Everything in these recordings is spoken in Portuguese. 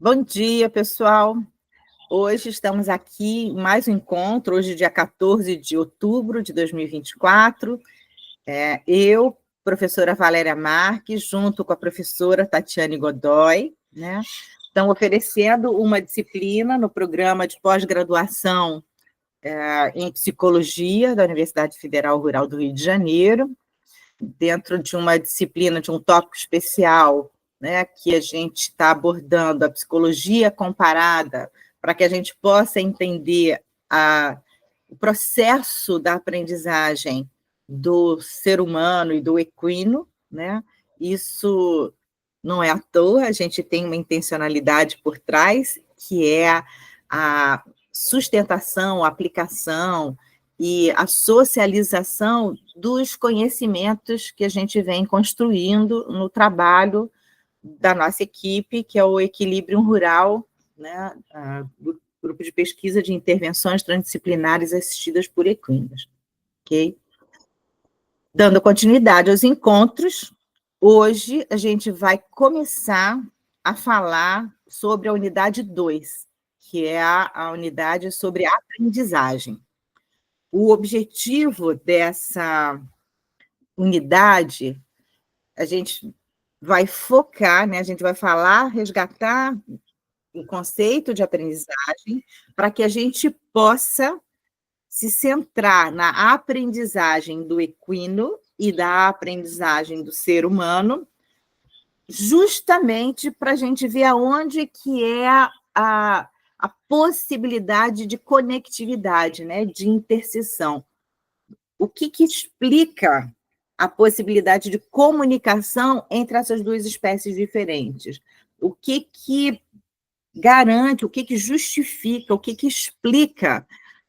Bom dia, pessoal. Hoje estamos aqui em mais um encontro, hoje dia 14 de outubro de 2024. Eu, professora Valéria Marques, junto com a professora Tatiane Godoy, né, estão oferecendo uma disciplina no programa de pós-graduação em Psicologia da Universidade Federal Rural do Rio de Janeiro, dentro de uma disciplina, de um tópico especial, né, que a gente está abordando a psicologia comparada, para que a gente possa entender o processo da aprendizagem do ser humano e do equino, né? Isso não é à toa, a gente tem uma intencionalidade por trás, que é a sustentação, a aplicação e a socialização dos conhecimentos que a gente vem construindo no trabalho da nossa equipe, que é o Equilíbrio Rural, né, do Grupo de Pesquisa de Intervenções Transdisciplinares Assistidas por Equinos. Ok? Dando continuidade aos encontros, hoje a gente vai começar a falar sobre a unidade 2, que é a unidade sobre a aprendizagem. O objetivo dessa unidade, a gente vai focar, né, a gente vai falar, resgatar o conceito de aprendizagem, para que a gente possa se centrar na aprendizagem do equino e da aprendizagem do ser humano, justamente para a gente ver aonde que é a possibilidade de conectividade, né, de interseção. O que explica a possibilidade de comunicação entre essas duas espécies diferentes? O que garante, o que justifica, o que explica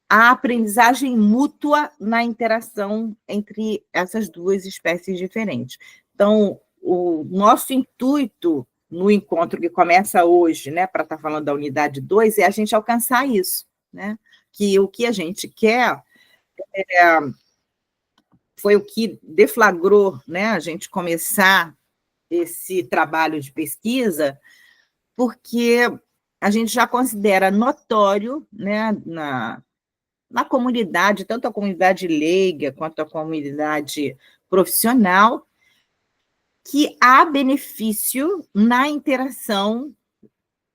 a aprendizagem mútua na interação entre essas duas espécies diferentes. Então, o nosso intuito no encontro que começa hoje, né, para estar falando da unidade 2, é a gente alcançar isso, né? Que o que a gente quer foi o que deflagrou, né, a gente começar esse trabalho de pesquisa, porque a gente já considera notório, né, na comunidade, tanto a comunidade leiga quanto a comunidade profissional, que há benefício na interação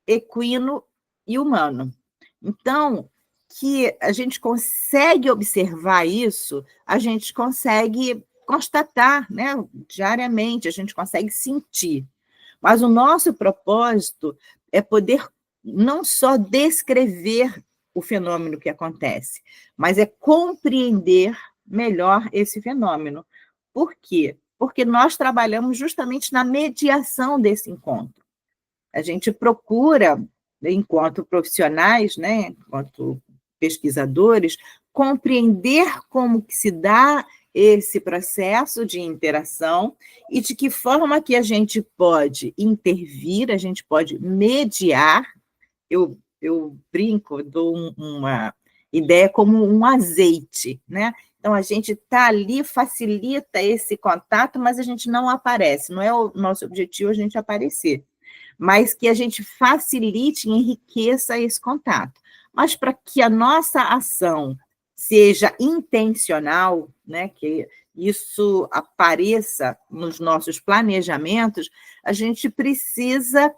equino e humano. Então, que a gente consegue observar isso, a gente consegue constatar, né, diariamente, a gente consegue sentir. Mas o nosso propósito é poder não só descrever o fenômeno que acontece, mas é compreender melhor esse fenômeno. Por quê? Porque nós trabalhamos justamente na mediação desse encontro. A gente procura, enquanto profissionais, né, enquanto pesquisadores, compreender como que se dá esse processo de interação e de que forma que a gente pode intervir, a gente pode mediar. Eu brinco, dou uma ideia como um azeite, né? Então, a gente está ali, facilita esse contato, mas a gente não aparece, não é o nosso objetivo a gente aparecer, mas que a gente facilite e enriqueça esse contato. Mas para que a nossa ação seja intencional, né, que isso apareça nos nossos planejamentos, a gente precisa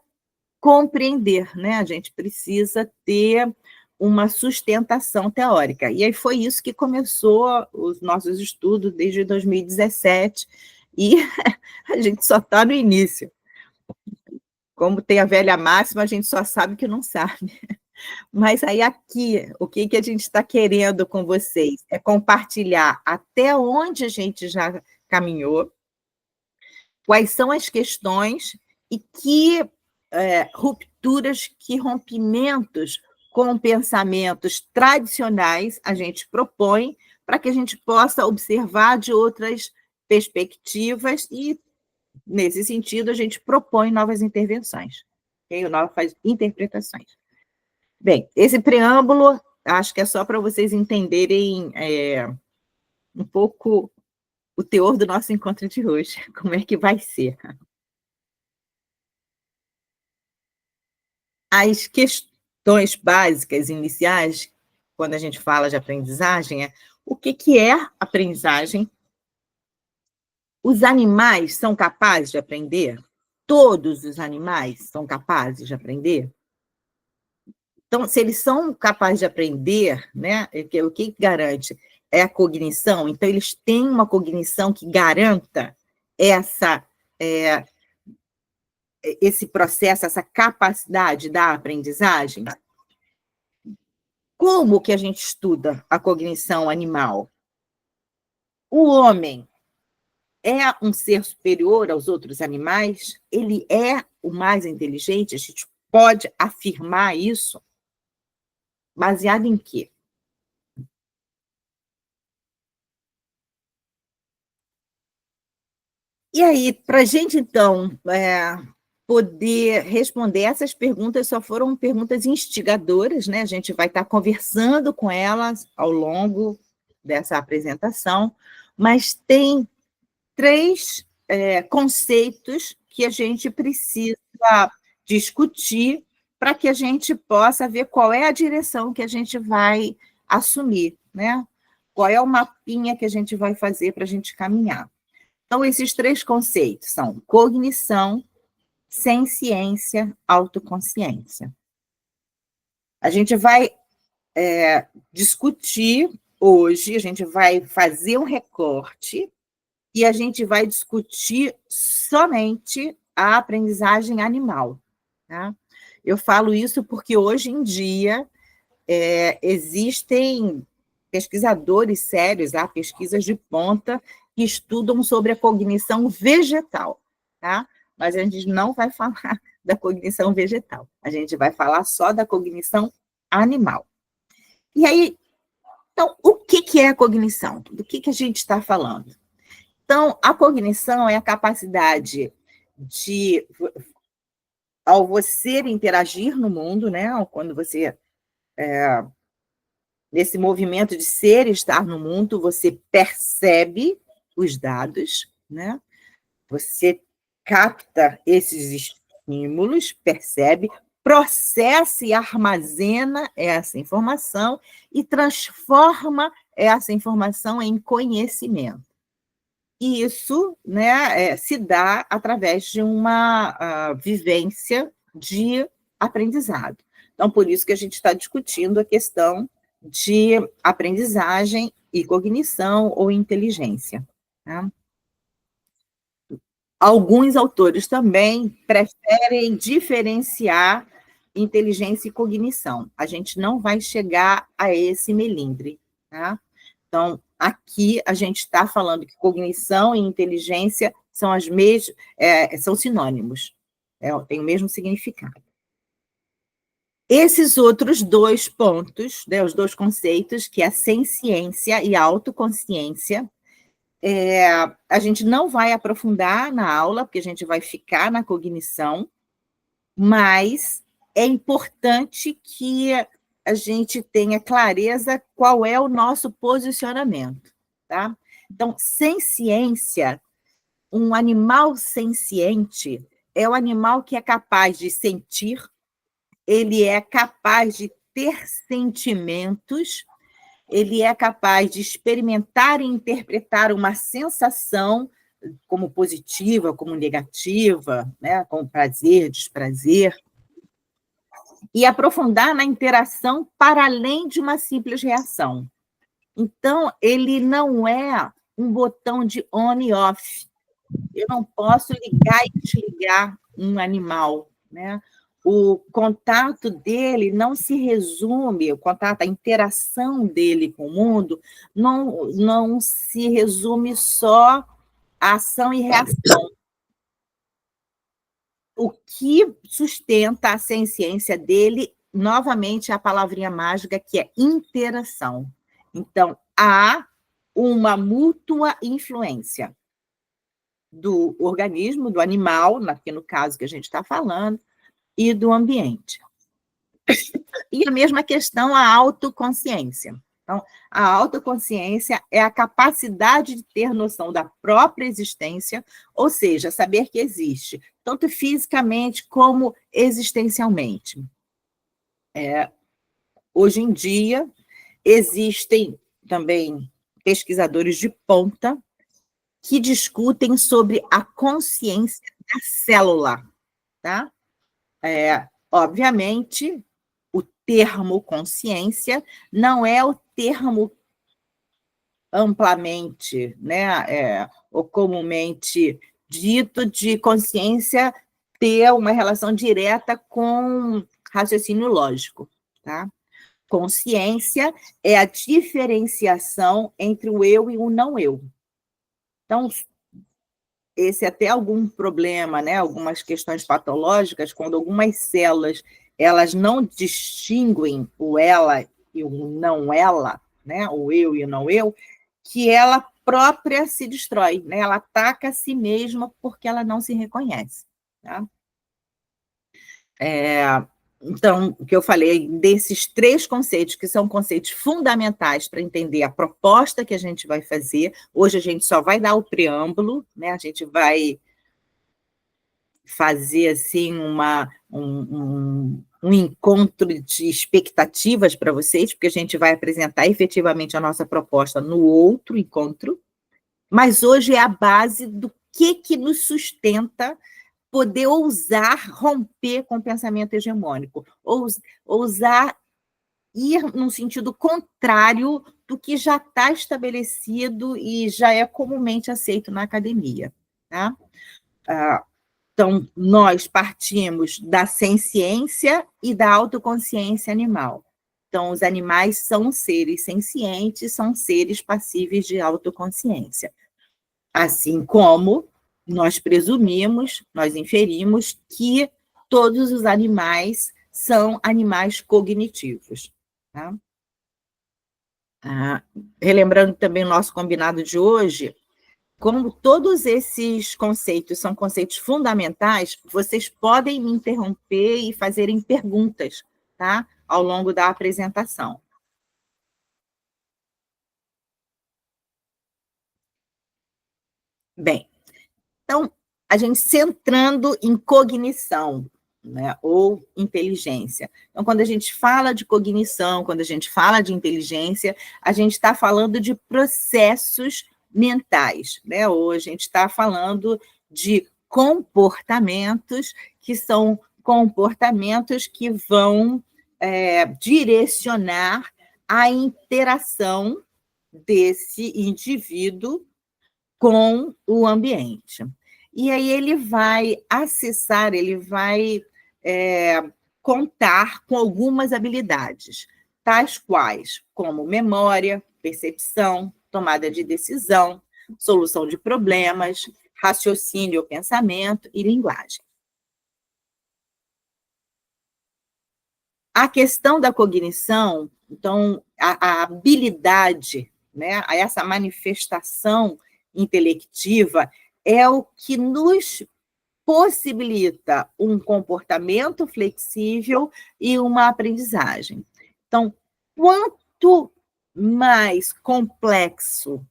compreender, né? A gente precisa ter uma sustentação teórica. E aí foi isso que começou os nossos estudos desde 2017, e a gente só está no início. Como tem a velha máxima, a gente só sabe que não sabe. Mas aí aqui, o que a gente está querendo com vocês é compartilhar até onde a gente já caminhou, quais são as questões e que rupturas, que rompimentos com pensamentos tradicionais a gente propõe para que a gente possa observar de outras perspectivas e, nesse sentido, a gente propõe novas intervenções, okay? Novas interpretações. Bem, esse preâmbulo, acho que é só para vocês entenderem um pouco o teor do nosso encontro de hoje, como é que vai ser. as questões básicas, iniciais, quando a gente fala de aprendizagem, é o que é aprendizagem? Os animais são capazes de aprender? Todos os animais são capazes de aprender? Então, se eles são capazes de aprender, né, o que garante? É a cognição. Então, eles têm uma cognição que garanta essa, esse processo, essa capacidade da aprendizagem. Como que a gente estuda a cognição animal? O homem é um ser superior aos outros animais? Ele é o mais inteligente? A gente pode afirmar isso? Baseado em quê? E aí, para a gente, então, poder responder essas perguntas, só foram perguntas instigadoras, né? A gente vai estar conversando com elas ao longo dessa apresentação, mas tem três conceitos que a gente precisa discutir para que a gente possa ver qual é a direção que a gente vai assumir, né? Qual é o mapinha que a gente vai fazer para a gente caminhar. Então, esses três conceitos são cognição, senciência, autoconsciência. A gente vai discutir hoje, a gente vai fazer um recorte e a gente vai discutir somente a aprendizagem animal. Tá? Eu falo isso porque hoje em dia existem pesquisadores sérios, há pesquisas de ponta que estudam sobre a cognição vegetal, tá? Mas a gente não vai falar da cognição vegetal, a gente vai falar só da cognição animal. E aí, então, o que é a cognição? Do que a gente está falando? Então, a cognição é a capacidade de, ao você interagir no mundo, né? Quando você, nesse movimento de ser e estar no mundo, você percebe os dados, né? Você capta esses estímulos, percebe, processa e armazena essa informação e transforma essa informação em conhecimento. E isso, né, se dá através de uma vivência de aprendizado. Então, por isso que a gente está discutindo a questão de aprendizagem e cognição ou inteligência. Tá? Alguns autores também preferem diferenciar inteligência e cognição. A gente não vai chegar a esse melindre. Tá? Então, aqui a gente está falando que cognição e inteligência são são sinônimos, tem o mesmo significado. Esses outros dois pontos, né, os dois conceitos, que é a senciência e a autoconsciência, a gente não vai aprofundar na aula, porque a gente vai ficar na cognição, mas é importante que a gente tenha clareza qual é o nosso posicionamento, tá? Então, senciência, um animal senciente é o animal que é capaz de sentir, ele é capaz de ter sentimentos, ele é capaz de experimentar e interpretar uma sensação como positiva, como negativa, né, como prazer, desprazer, e aprofundar na interação para além de uma simples reação. Então, ele não é um botão de on e off. Eu não posso ligar e desligar um animal, né? O contato dele não se resume, o contato, a interação dele com o mundo não se resume só a ação e reação. O que sustenta a senciência dele, novamente, é a palavrinha mágica, que é interação. Então, há uma mútua influência do organismo, do animal, aqui no caso que a gente está falando, e do ambiente. E a mesma questão, a autoconsciência. Então, a autoconsciência é a capacidade de ter noção da própria existência, ou seja, saber que existe, tanto fisicamente como existencialmente. Hoje em dia, existem também pesquisadores de ponta que discutem sobre a consciência da célula, tá? Obviamente, o termo consciência não é o termo amplamente, né, ou comumente dito de consciência ter uma relação direta com raciocínio lógico, tá? Consciência é a diferenciação entre o eu e o não eu. Então, esse é até algum problema, né, algumas questões patológicas, quando algumas células elas não distinguem o ela e o não ela, né, o eu e o não eu, que ela própria se destrói, né, ela ataca a si mesma porque ela não se reconhece. Tá? Então, o que eu falei desses 3 conceitos, que são conceitos fundamentais para entender a proposta que a gente vai fazer, hoje a gente só vai dar o preâmbulo, né? A gente vai fazer assim um encontro de expectativas para vocês, porque a gente vai apresentar efetivamente a nossa proposta no outro encontro, mas hoje é a base do que nos sustenta poder ousar romper com o pensamento hegemônico, ousar ir num sentido contrário do que já está estabelecido e já é comumente aceito na academia. Tá? Então, nós partimos da senciência e da autoconsciência animal. Então, os animais são seres sencientes, são seres passíveis de autoconsciência. Assim como nós presumimos, nós inferimos que todos os animais são animais cognitivos. Tá? Relembrando também o nosso combinado de hoje, como todos esses conceitos são conceitos fundamentais, vocês podem me interromper e fazerem perguntas, tá? Ao longo da apresentação. Bem, então, a gente centrando em cognição, né, ou inteligência. Então, quando a gente fala de cognição, quando a gente fala de inteligência, a gente está falando de processos mentais, né? Ou a gente está falando de comportamentos que são comportamentos que vão direcionar a interação desse indivíduo com o ambiente. E aí ele vai acessar, ele vai contar com algumas habilidades, tais quais como memória, percepção, tomada de decisão, solução de problemas, raciocínio, pensamento e linguagem. A questão da cognição, então, a habilidade, né, essa manifestação intelectiva é o que nos possibilita um comportamento flexível e uma aprendizagem. Então, quanto mais complexo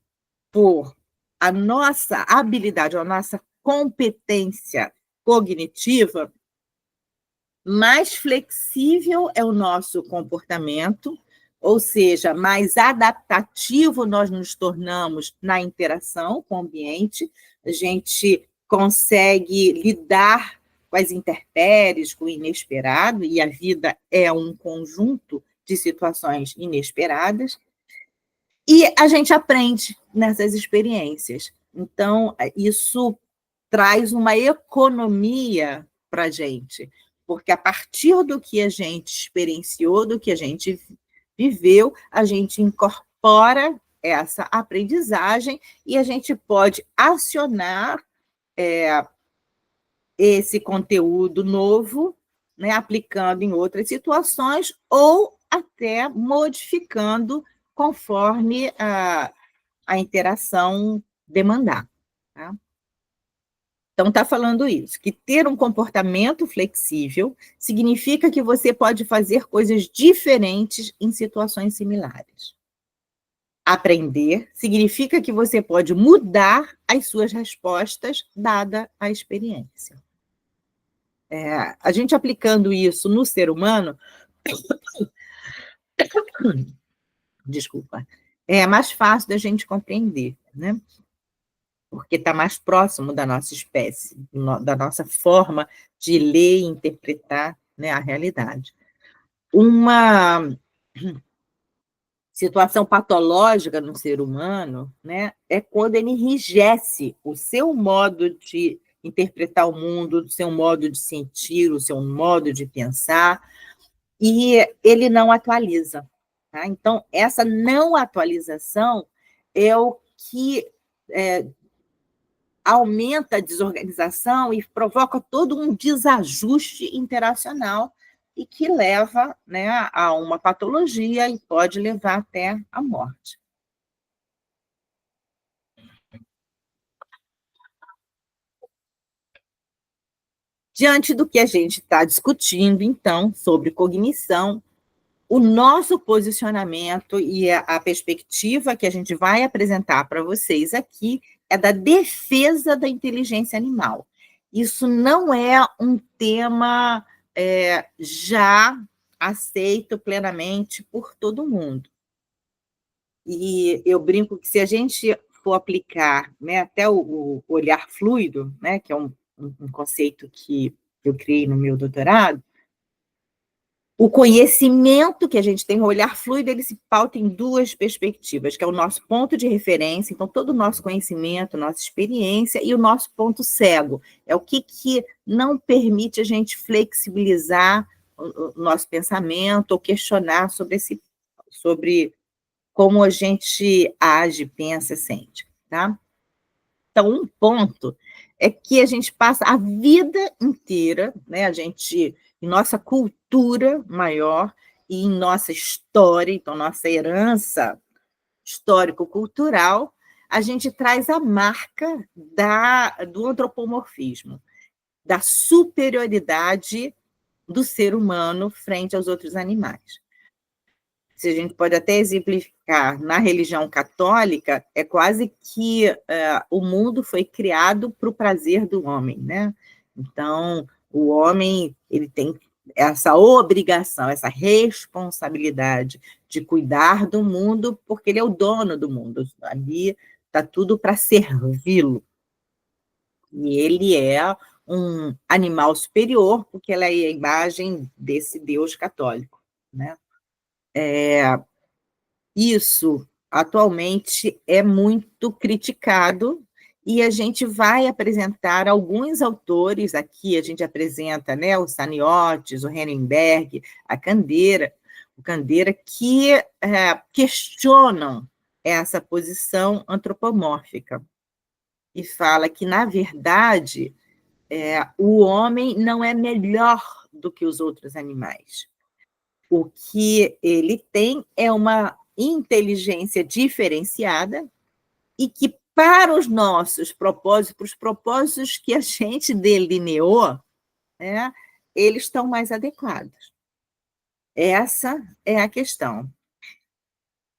for a nossa habilidade, a nossa competência cognitiva, mais flexível é o nosso comportamento, ou seja, mais adaptativo nós nos tornamos na interação com o ambiente, a gente consegue lidar com as intempéries, com o inesperado, e a vida é um conjunto de situações inesperadas, e a gente aprende nessas experiências. Então, isso traz uma economia para a gente, porque a partir do que a gente experienciou, do que a gente viveu, a gente incorpora essa aprendizagem e a gente pode acionar esse conteúdo novo, né, aplicando em outras situações ou até modificando conforme a interação demandar. Tá? Então, está falando isso, que ter um comportamento flexível significa que você pode fazer coisas diferentes em situações similares. Aprender significa que você pode mudar as suas respostas, dada a experiência. A gente aplicando isso no ser humano, Desculpa, é mais fácil da gente compreender, né? Porque está mais próximo da nossa espécie, da nossa forma de ler e interpretar, né, a realidade. Uma situação patológica no ser humano, né, é quando ele enrijece o seu modo de interpretar o mundo, o seu modo de sentir, o seu modo de pensar, e ele não atualiza. Tá? Então, essa não atualização é o que aumenta a desorganização e provoca todo um desajuste interacional e que leva, né, a uma patologia e pode levar até a morte. Diante do que a gente está discutindo, então, sobre cognição, o nosso posicionamento e a perspectiva que a gente vai apresentar para vocês aqui é da defesa da inteligência animal. Isso não é um tema já aceito plenamente por todo mundo. E eu brinco que se a gente for aplicar, né, até o olhar fluido, né, que é um conceito que eu criei no meu doutorado, o conhecimento que a gente tem, o olhar fluido, ele se pauta em duas perspectivas, que é o nosso ponto de referência, então todo o nosso conhecimento, nossa experiência, e o nosso ponto cego, é o que não permite a gente flexibilizar o nosso pensamento ou questionar sobre como a gente age, pensa, sente, tá? Então, um ponto é que a gente passa a vida inteira, né, a gente, em nossa cultura maior e em nossa história, então, nossa herança histórico-cultural, a gente traz a marca do antropomorfismo, da superioridade do ser humano frente aos outros animais. Se a gente pode até exemplificar, na religião católica, é quase que o mundo foi criado para o prazer do homem, né? Então, o homem ele tem essa obrigação, essa responsabilidade de cuidar do mundo, porque ele é o dono do mundo. Ali está tudo para servi-lo. E ele é um animal superior, porque ela é a imagem desse Deus católico, né? Isso, atualmente, é muito criticado e a gente vai apresentar alguns autores aqui, a gente apresenta, né, o Saniotis, o Henenberg, o Candeira, que questionam essa posição antropomórfica e fala que, na verdade, o homem não é melhor do que os outros animais. O que ele tem é uma inteligência diferenciada e que, para os nossos propósitos, para os propósitos que a gente delineou, né, eles estão mais adequados. Essa é a questão.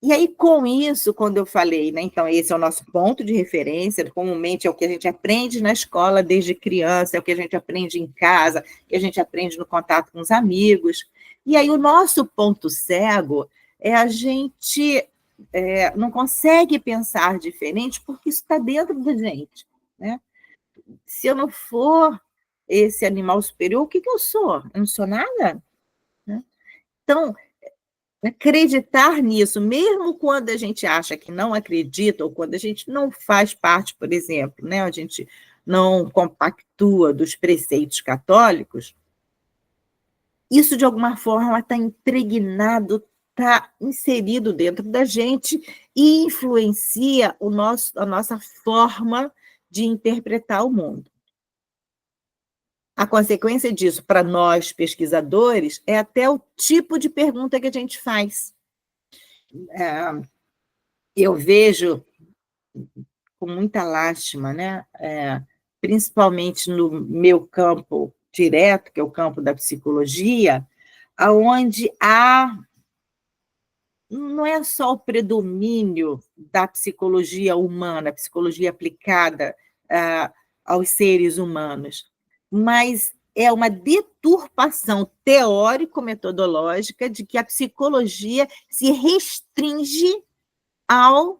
E aí, com isso, quando eu falei, né, então, esse é o nosso ponto de referência, comumente é o que a gente aprende na escola desde criança, é o que a gente aprende em casa, que a gente aprende no contato com os amigos. E aí, o nosso ponto cego é a gente não consegue pensar diferente porque isso está dentro da gente, né? Se eu não for esse animal superior, o que eu sou? Eu não sou nada? Né? Então, acreditar nisso, mesmo quando a gente acha que não acredita, ou quando a gente não faz parte, por exemplo, né, a gente não compactua dos preceitos católicos, isso de alguma forma está impregnado, está inserido dentro da gente e influencia a nossa forma de interpretar o mundo. A consequência disso, para nós pesquisadores, é até o tipo de pergunta que a gente faz. Eu vejo com muita lástima, né? Principalmente no meu campo direto, que é o campo da psicologia, onde não é só o predomínio da psicologia humana, psicologia aplicada aos seres humanos, mas é uma deturpação teórico-metodológica de que a psicologia se restringe ao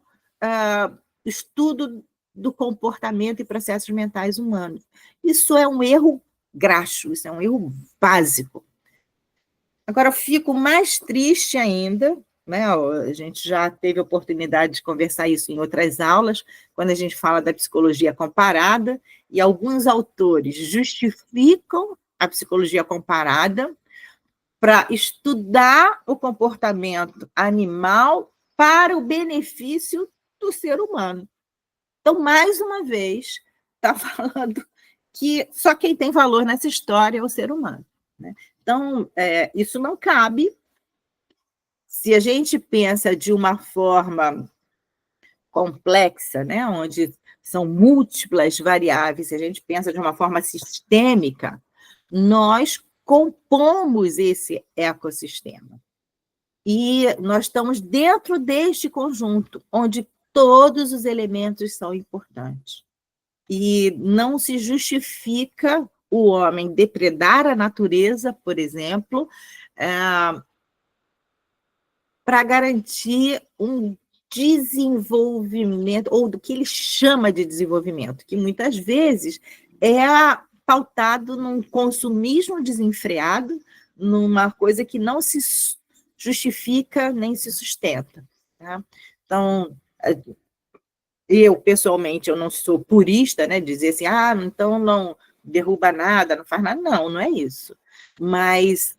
estudo do comportamento e processos mentais humanos. Isso é um erro graxo, isso é um erro básico. Agora, eu fico mais triste ainda, né? A gente já teve a oportunidade de conversar isso em outras aulas, quando a gente fala da psicologia comparada, e alguns autores justificam a psicologia comparada para estudar o comportamento animal para o benefício do ser humano. Então, mais uma vez, está falando que só quem tem valor nessa história é o ser humano, né? Então, isso não cabe. Se a gente pensa de uma forma complexa, né, onde são múltiplas variáveis, se a gente pensa de uma forma sistêmica, nós compomos esse ecossistema. E nós estamos dentro deste conjunto, onde todos os elementos são importantes. E não se justifica o homem depredar a natureza, por exemplo, para garantir um desenvolvimento, ou do que ele chama de desenvolvimento, que muitas vezes é pautado num consumismo desenfreado, numa coisa que não se justifica nem se sustenta. Tá? Então, eu, pessoalmente, eu não sou purista, né, dizer assim, então não derruba nada, não faz nada. Não, não é isso. Mas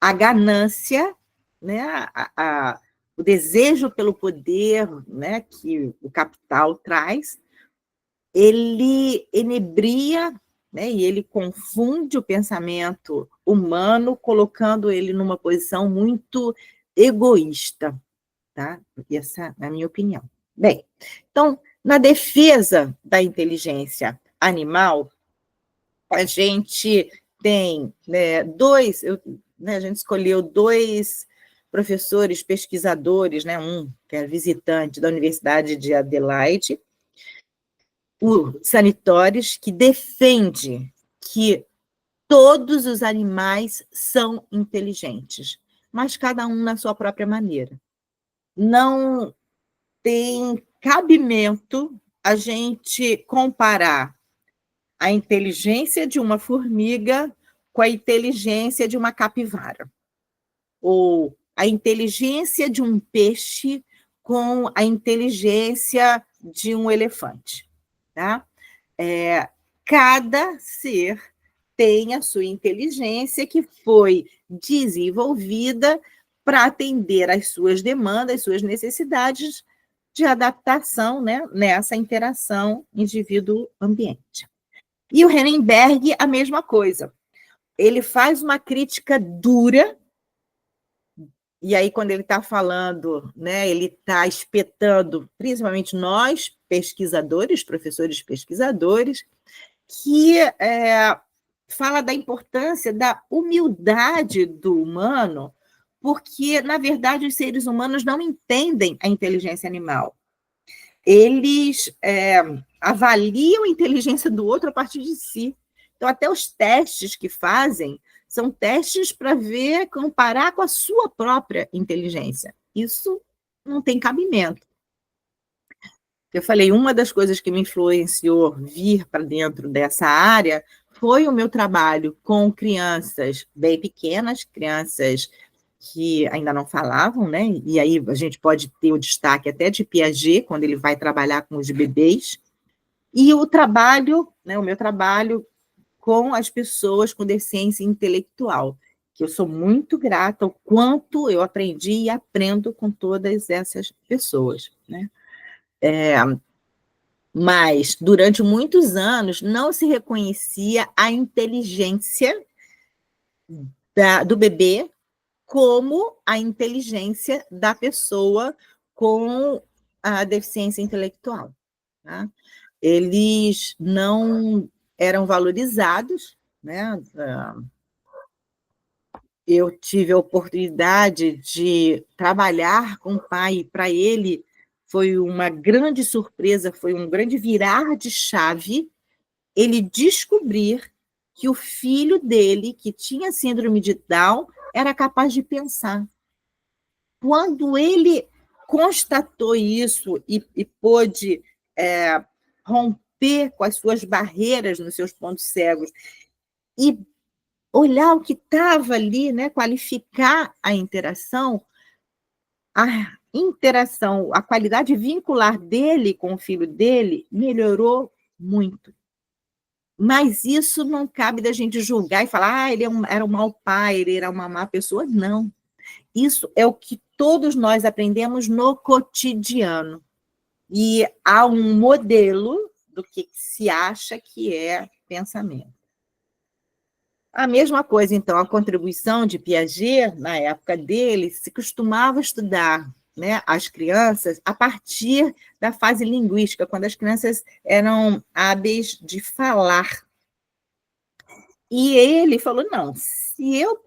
a ganância, né, o desejo pelo poder, né, que o capital traz, ele enebria, né, e ele confunde o pensamento humano, colocando ele numa posição muito egoísta. Tá? Essa é a minha opinião. Bem, então, na defesa da inteligência animal, a gente tem, né, a gente escolheu 2 professores pesquisadores, né, um que é visitante da Universidade de Adelaide, o Sanitores, que defende que todos os animais são inteligentes, mas cada um na sua própria maneira. Não tem cabimento a gente comparar a inteligência de uma formiga com a inteligência de uma capivara, ou a inteligência de um peixe com a inteligência de um elefante. Tá? Cada ser tem a sua inteligência que foi desenvolvida para atender às suas demandas, às suas necessidades de adaptação, né, nessa interação indivíduo-ambiente. E o Henneberg, a mesma coisa. Ele faz uma crítica dura, e aí, quando ele está falando, né, ele está espetando, principalmente nós, pesquisadores, professores pesquisadores, que fala da importância da humildade do humano, porque, na verdade, os seres humanos não entendem a inteligência animal. Eles avaliam a inteligência do outro a partir de si. Então, até os testes que fazem são testes para comparar com a sua própria inteligência. Isso não tem cabimento. Eu falei, uma das coisas que me influenciou vir para dentro dessa área foi o meu trabalho com crianças bem pequenas, crianças que ainda não falavam, né? E aí a gente pode ter o destaque até de Piaget, quando ele vai trabalhar com os bebês, e o trabalho, né, o meu trabalho com as pessoas com deficiência intelectual, que eu sou muito grata ao quanto eu aprendi e aprendo com todas essas pessoas, né? Mas, durante muitos anos, não se reconhecia a inteligência do bebê como a inteligência da pessoa com a deficiência intelectual. Tá? Eles não eram valorizados, né? Eu tive a oportunidade de trabalhar com o pai, e para ele foi uma grande surpresa, foi um grande virar de chave ele descobrir que o filho dele, que tinha síndrome de Down, era capaz de pensar. Quando ele constatou isso e pôde romper com as suas barreiras nos seus pontos cegos e olhar o que estava ali, né, qualificar a interação, a qualidade vincular dele com o filho dele melhorou muito. Mas isso não cabe da gente julgar e falar, ele era um mau pai, ele era uma má pessoa. Não. Isso é o que todos nós aprendemos no cotidiano. E há um modelo do que se acha que é pensamento. A mesma coisa, então, a contribuição de Piaget, na época dele, se costumava estudar, né, as crianças a partir da fase linguística, quando as crianças eram hábeis de falar. E ele falou, não, se eu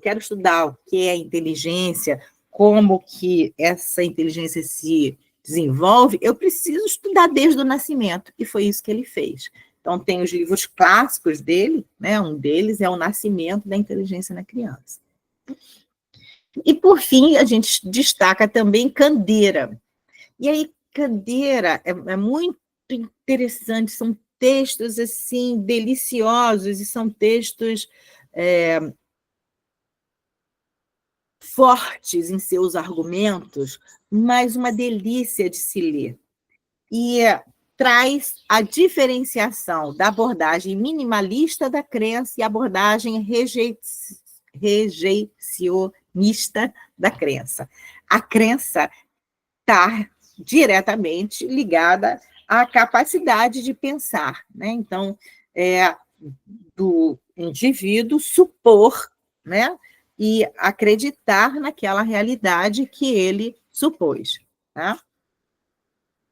quero estudar o que é inteligência, como que essa inteligência se desenvolve, eu preciso estudar desde o nascimento. E foi isso que ele fez. Então, tem os livros clássicos dele, né? Um deles é O Nascimento da Inteligência na Criança. E, por fim, a gente destaca também Candeira. E aí, Candeira é muito interessante, são textos assim deliciosos e são textos fortes em seus argumentos, mas uma delícia de se ler. E traz a diferenciação da abordagem minimalista da crença e a abordagem rejeicionista da crença. A crença está diretamente ligada à capacidade de pensar, né? Então, do indivíduo supor, né? E acreditar naquela realidade que ele supôs, tá?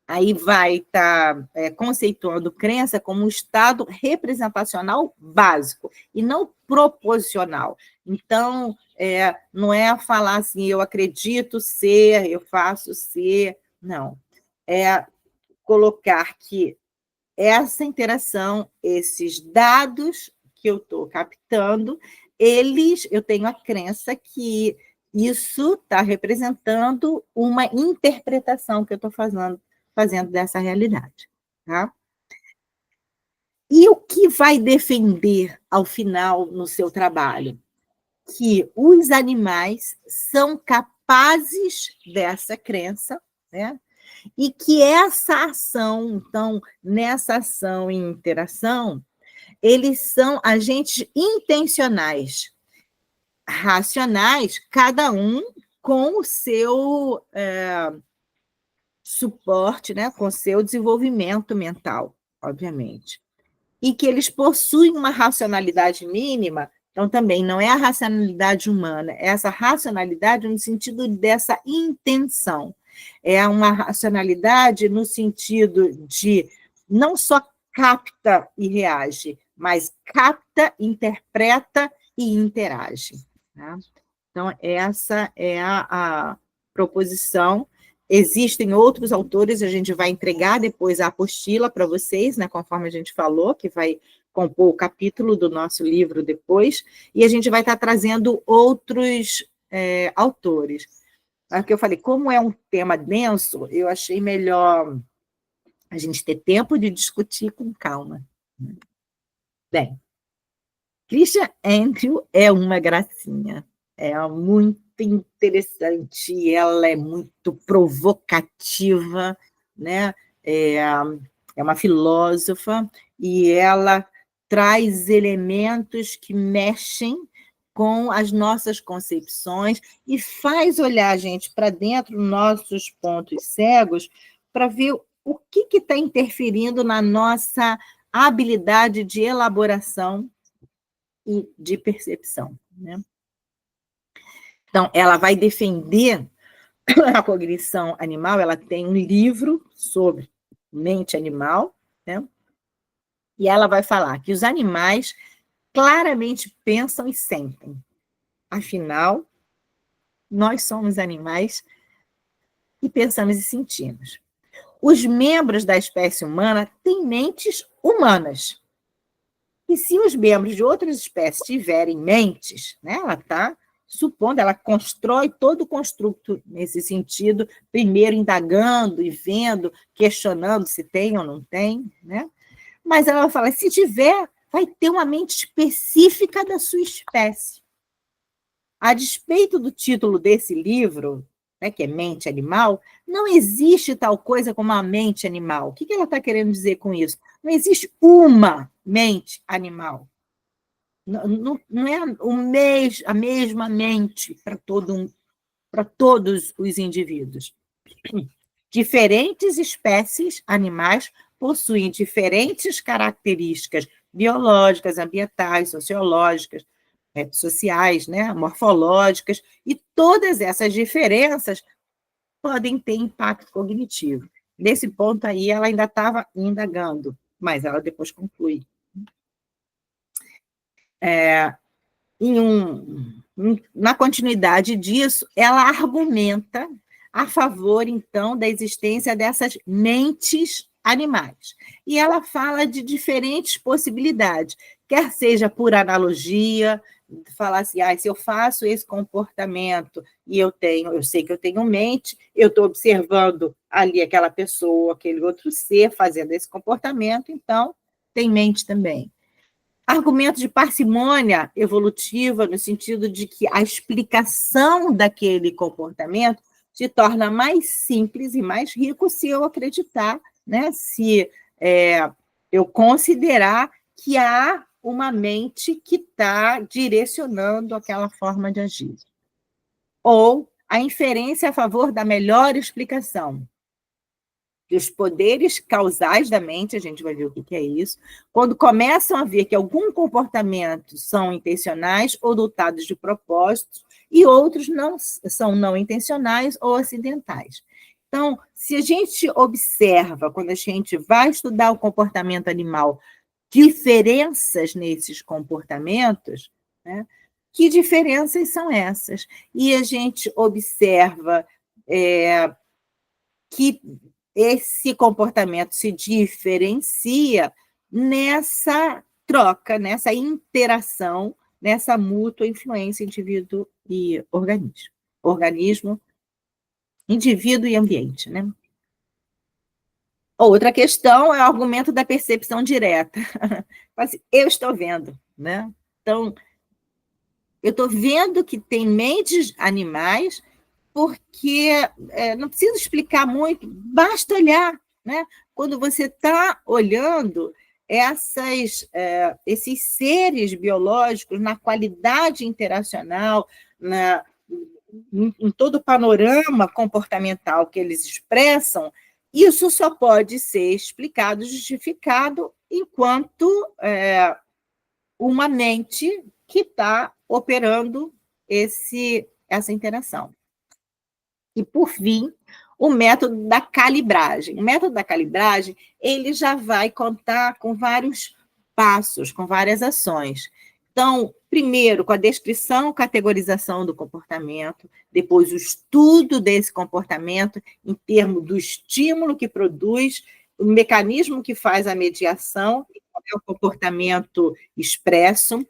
Aí vai estar conceituando crença como um estado representacional básico e não proposicional. Então, não é falar assim, eu acredito ser, eu faço ser, não. É colocar que essa interação, esses dados que eu estou captando, eu tenho a crença que isso está representando uma interpretação que eu estou fazendo dessa realidade. Tá? E o que vai defender, ao final, no seu trabalho? Que os animais são capazes dessa crença, né? E que essa ação, então, nessa ação e interação, eles são agentes intencionais, racionais, cada um com o seu suporte, né, com o seu desenvolvimento mental, obviamente. E que eles possuem uma racionalidade mínima, então também não é a racionalidade humana, é essa racionalidade no sentido dessa intenção. É uma racionalidade no sentido de não só capta e reage, mas capta, interpreta e interage. Tá? Então, essa é a proposição. Existem outros autores, a gente vai entregar depois a apostila para vocês, né, conforme a gente falou, que vai compor o capítulo do nosso livro depois, e a gente vai estar trazendo outros autores. Porque eu falei, como é um tema denso, eu achei melhor a gente ter tempo de discutir com calma. Bem, Christian Andrew é uma gracinha, é muito interessante, ela é muito provocativa, né? É uma filósofa, e ela traz elementos que mexem com as nossas concepções e faz olhar a gente para dentro dos nossos pontos cegos para ver o que está interferindo na nossa habilidade de elaboração e de percepção, né? Então, ela vai defender a cognição animal, ela tem um livro sobre mente animal, né? E ela vai falar que os animais claramente pensam e sentem. Afinal, nós somos animais e pensamos e sentimos. Os membros da espécie humana têm mentes humanas. E se os membros de outras espécies tiverem mentes, né, ela está supondo, ela constrói todo o construto nesse sentido, primeiro indagando e vendo, questionando se tem ou não tem, né? Mas ela fala, se tiver, vai ter uma mente específica da sua espécie. A despeito do título desse livro, né, que é Mente Animal, não existe tal coisa como a mente animal. O que ela está querendo dizer com isso? Não existe uma mente animal. Não é a mesma mente para todos os indivíduos. Diferentes espécies animais possuem diferentes características biológicas, ambientais, sociológicas, sociais, né, morfológicas, e todas essas diferenças podem ter impacto cognitivo. Nesse ponto aí, ela ainda estava indagando, mas ela depois conclui. Na continuidade disso, ela argumenta a favor, então, da existência dessas mentes animais. E ela fala de diferentes possibilidades, quer seja por analogia, falar assim, se eu faço esse comportamento e eu sei que eu tenho mente, eu estou observando ali aquela pessoa, aquele outro ser fazendo esse comportamento, então tem mente também. Argumento de parcimônia evolutiva, no sentido de que a explicação daquele comportamento se torna mais simples e mais rico se eu acreditar, né? Se eu considerar que há uma mente que está direcionando aquela forma de agir. Ou a inferência a favor da melhor explicação. Que os poderes causais da mente, a gente vai ver o que é isso, quando começam a ver que algum comportamento são intencionais ou dotados de propósitos, e outros são não intencionais ou acidentais. Então, se a gente observa, quando a gente vai estudar o comportamento animal, diferenças nesses comportamentos, né? Que diferenças são essas? E a gente observa que esse comportamento se diferencia nessa troca, nessa interação, nessa mútua influência indivíduo e organismo. Organismo, indivíduo e ambiente, né? Outra questão é o argumento da percepção direta. Eu estou vendo, né? Então, eu estou vendo que tem mentes animais, porque não precisa explicar muito, basta olhar, né? Quando você está olhando esses seres biológicos na qualidade interacional, em todo o panorama comportamental que eles expressam, isso só pode ser explicado, justificado, enquanto uma mente que está operando essa interação. E, por fim, o método da calibragem. O método da calibragem, ele já vai contar com vários passos, com várias ações. Então, primeiro, com a descrição, categorização do comportamento, depois o estudo desse comportamento em termos do estímulo que produz, o mecanismo que faz a mediação, o comportamento expresso,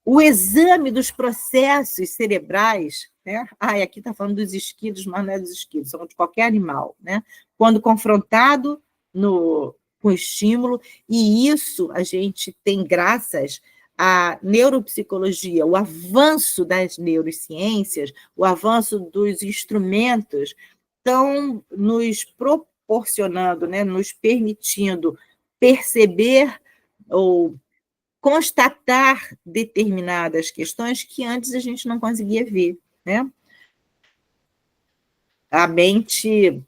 o exame dos processos cerebrais, né? Aqui está falando dos esquilos, mas não é dos esquilos, são de qualquer animal, né? Quando confrontado com estímulo, e isso a gente tem graças à neuropsicologia, o avanço das neurociências, o avanço dos instrumentos, estão nos proporcionando, né? Nos permitindo perceber ou constatar determinadas questões que antes a gente não conseguia ver, né? A mente,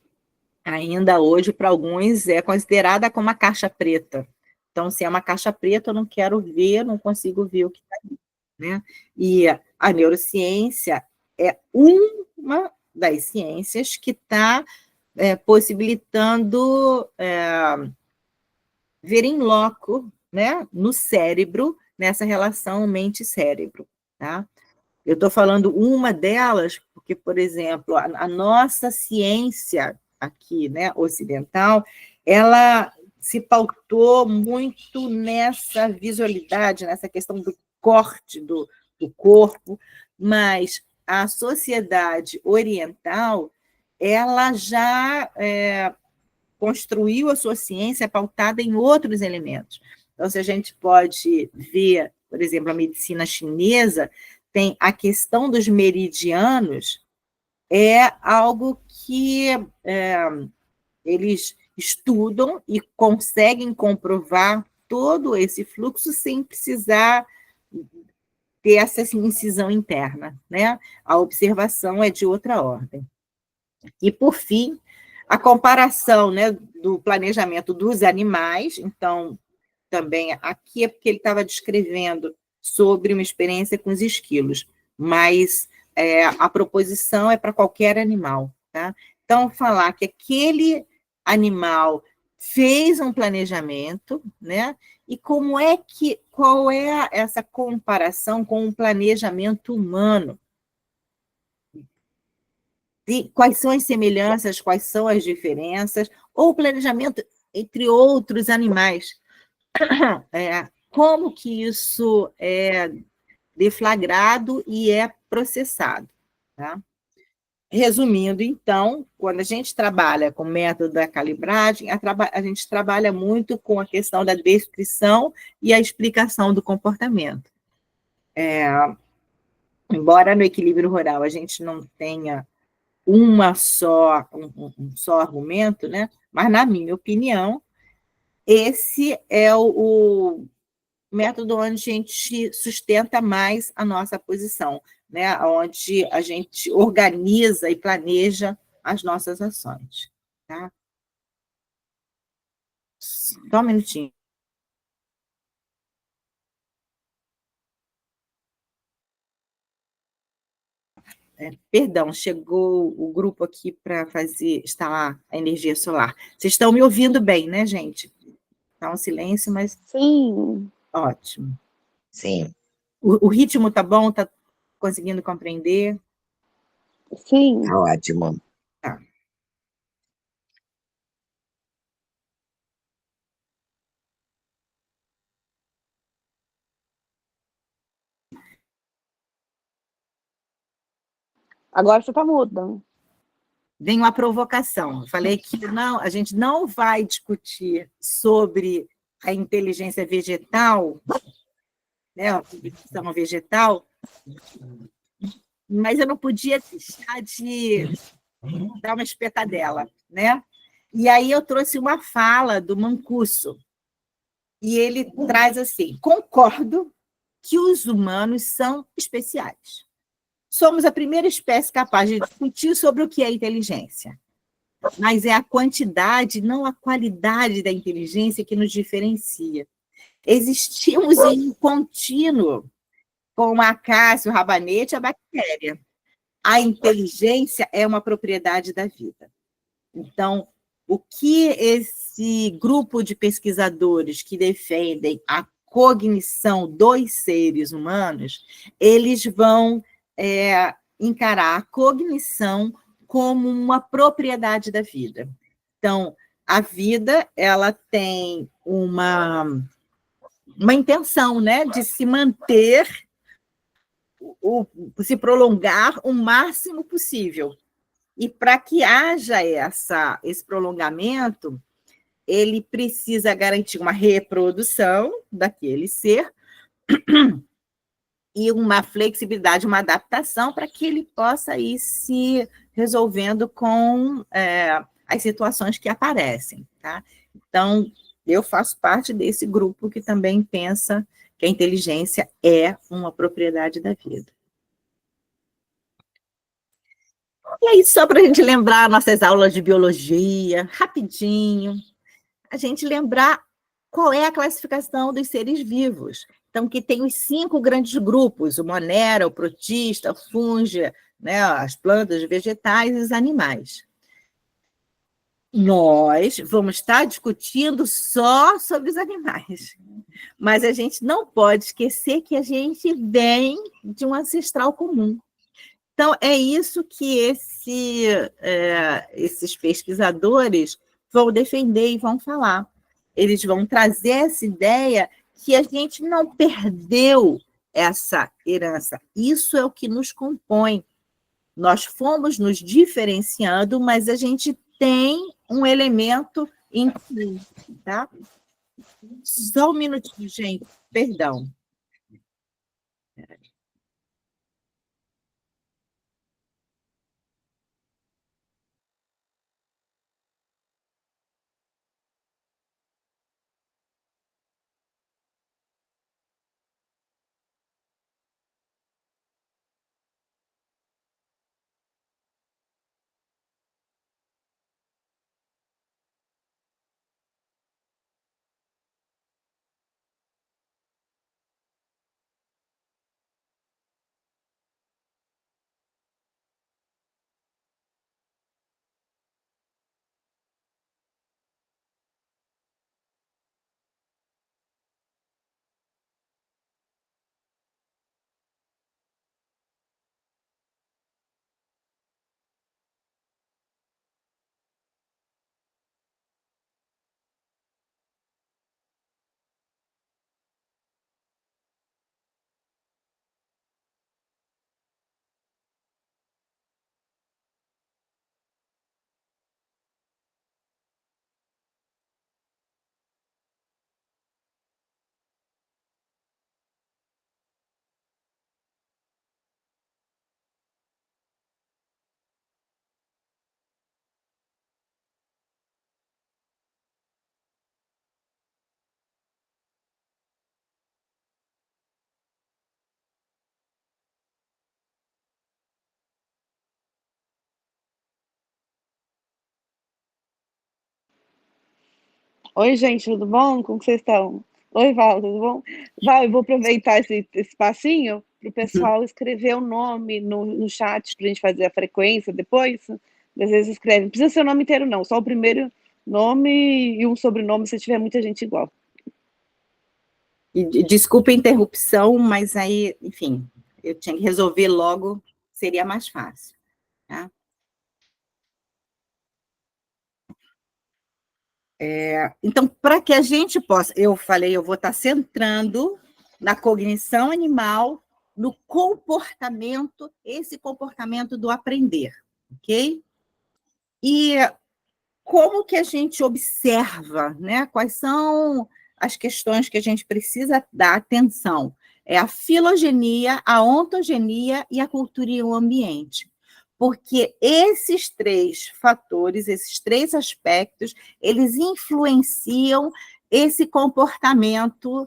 ainda hoje, para alguns, é considerada como uma caixa preta. Então, se é uma caixa preta, eu não quero ver, não consigo ver o que está ali, né? E a neurociência é uma das ciências que está possibilitando ver em loco, né, no cérebro, nessa relação mente-cérebro, tá? Eu estou falando uma delas, porque, por exemplo, a nossa ciência aqui, né, ocidental, ela se pautou muito nessa visualidade, nessa questão do corte do corpo, mas a sociedade oriental, ela já construiu a sua ciência pautada em outros elementos. Então, se a gente pode ver, por exemplo, a medicina chinesa, tem a questão dos meridianos, é algo que eles estudam e conseguem comprovar todo esse fluxo sem precisar ter essa incisão interna, né? A observação é de outra ordem. E, por fim, a comparação, né, do planejamento dos animais. Então, também aqui é porque ele estava descrevendo sobre uma experiência com os esquilos, mas a proposição é para qualquer animal, tá? Então, falar que aquele animal fez um planejamento, né? E qual é essa comparação com o planejamento humano? E quais são as semelhanças, quais são as diferenças, ou o planejamento entre outros animais. Como que isso é deflagrado e é processado, tá? Resumindo, então, quando a gente trabalha com o método da calibragem, a gente trabalha muito com a questão da descrição e a explicação do comportamento. Embora no equilíbrio rural a gente não tenha um só argumento, né? Mas, na minha opinião, esse é o método onde a gente sustenta mais a nossa posição, né? Onde a gente organiza e planeja as nossas ações. Tá? Só um minutinho. Perdão, chegou o grupo aqui para instalar a energia solar. Vocês estão me ouvindo bem, né, gente? Está um silêncio, mas... Sim. Ótimo. Sim. O ritmo tá bom? Tá conseguindo compreender? Sim. Tá ótimo. Tá. Agora você está muda. Vem uma provocação. Eu falei que não, a gente não vai discutir sobre a inteligência vegetal, né, a cognição vegetal, mas eu não podia deixar de dar uma espetadela, né? E aí eu trouxe uma fala do Mancuso, e ele traz assim: concordo que os humanos são especiais. Somos a primeira espécie capaz de discutir sobre o que é inteligência. Mas é a quantidade, não a qualidade da inteligência que nos diferencia. Existimos em contínuo com o acácio, o rabanete e a bactéria. A inteligência é uma propriedade da vida. Então, o que esse grupo de pesquisadores que defendem a cognição dos seres humanos, eles vão encarar a cognição como uma propriedade da vida. Então, a vida, ela tem uma intenção, né, de se manter, se prolongar o máximo possível. E para que haja esse prolongamento, ele precisa garantir uma reprodução daquele ser e uma flexibilidade, uma adaptação para que ele possa ir se resolvendo com as situações que aparecem. Tá? Então, eu faço parte desse grupo que também pensa que a inteligência é uma propriedade da vida. E aí, só para a gente lembrar nossas aulas de biologia, rapidinho, a gente lembrar qual é a classificação dos seres vivos. Então, que tem os 5 grandes grupos: o monera, o protista, o fungia, né, as plantas, os vegetais e os animais. Nós vamos estar discutindo só sobre os animais, mas a gente não pode esquecer que a gente vem de um ancestral comum. Então, é isso que esses pesquisadores vão defender e vão falar. eles vão trazer essa ideia que a gente não perdeu essa herança. Isso é o que nos compõe. Nós fomos nos diferenciando, mas a gente tem um elemento em comum, tá? Só um minutinho, gente, perdão. Oi, gente, tudo bom? Como vocês estão? Oi, Val, tudo bom? Val, eu vou aproveitar esse espacinho para o pessoal escrever o nome no chat para a gente fazer a frequência depois. Às vezes escreve, não precisa ser o nome inteiro, não, só o primeiro nome e um sobrenome, se tiver muita gente igual. E desculpa a interrupção, mas aí, enfim, eu tinha que resolver logo, seria mais fácil. Tá? Então, para que a gente possa, eu falei, eu vou estar centrando na cognição animal, no comportamento, esse comportamento do aprender, ok? E como que a gente observa, né? Quais são as questões que a gente precisa dar atenção? É a filogenia, a ontogenia e a cultura e o ambiente. Porque esses três fatores, esses três aspectos, eles influenciam esse comportamento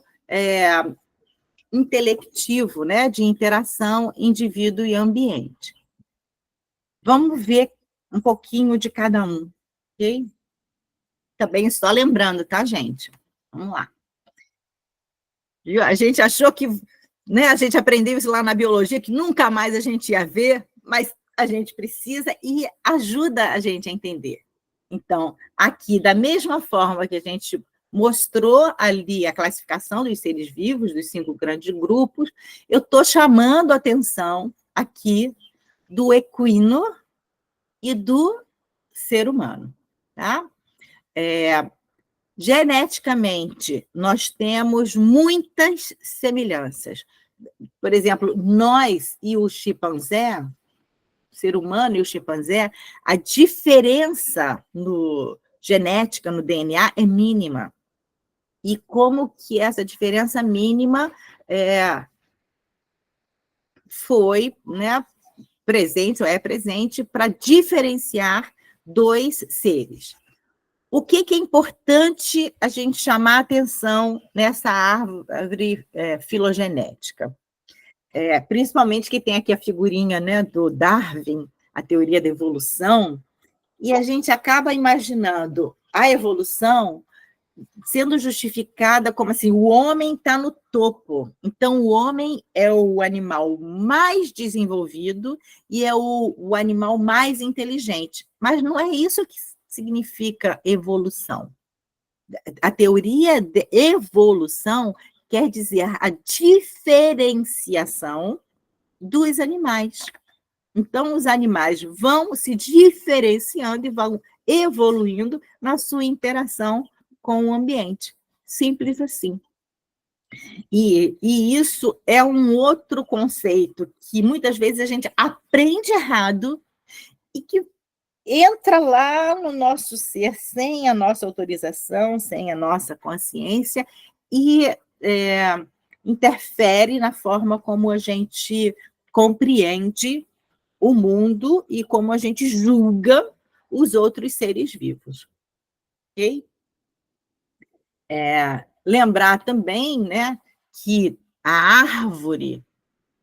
intelectivo, né, de interação indivíduo e ambiente. Vamos ver um pouquinho de cada um, ok? Também só lembrando, tá, gente? Vamos lá. A gente achou que, né, a gente aprendeu isso lá na biologia, que nunca mais a gente ia ver, mas a gente precisa e ajuda a gente a entender. Então, aqui, da mesma forma que a gente mostrou ali a classificação dos seres vivos, dos 5 grandes grupos, eu estou chamando a atenção aqui do equino e do ser humano, tá? Geneticamente, nós temos muitas semelhanças. Por exemplo, nós e o chimpanzé, o ser humano e o chimpanzé, a diferença genética, no DNA, é mínima. E como que essa diferença mínima foi, né, presente, ou é presente, para diferenciar dois seres. O que é importante a gente chamar a atenção nessa árvore filogenética? Principalmente que tem aqui a figurinha, né, do Darwin, a teoria da evolução, e a gente acaba imaginando a evolução sendo justificada como assim, o homem está no topo. Então, o homem é o animal mais desenvolvido e é o animal mais inteligente. Mas não é isso que significa evolução. A teoria de evolução quer dizer a diferenciação dos animais. Então, os animais vão se diferenciando e vão evoluindo na sua interação com o ambiente. Simples assim. E isso é um outro conceito que muitas vezes a gente aprende errado e que entra lá no nosso ser sem a nossa autorização, sem a nossa consciência e interfere na forma como a gente compreende o mundo e como a gente julga os outros seres vivos. Ok? Lembrar também, né, que a árvore,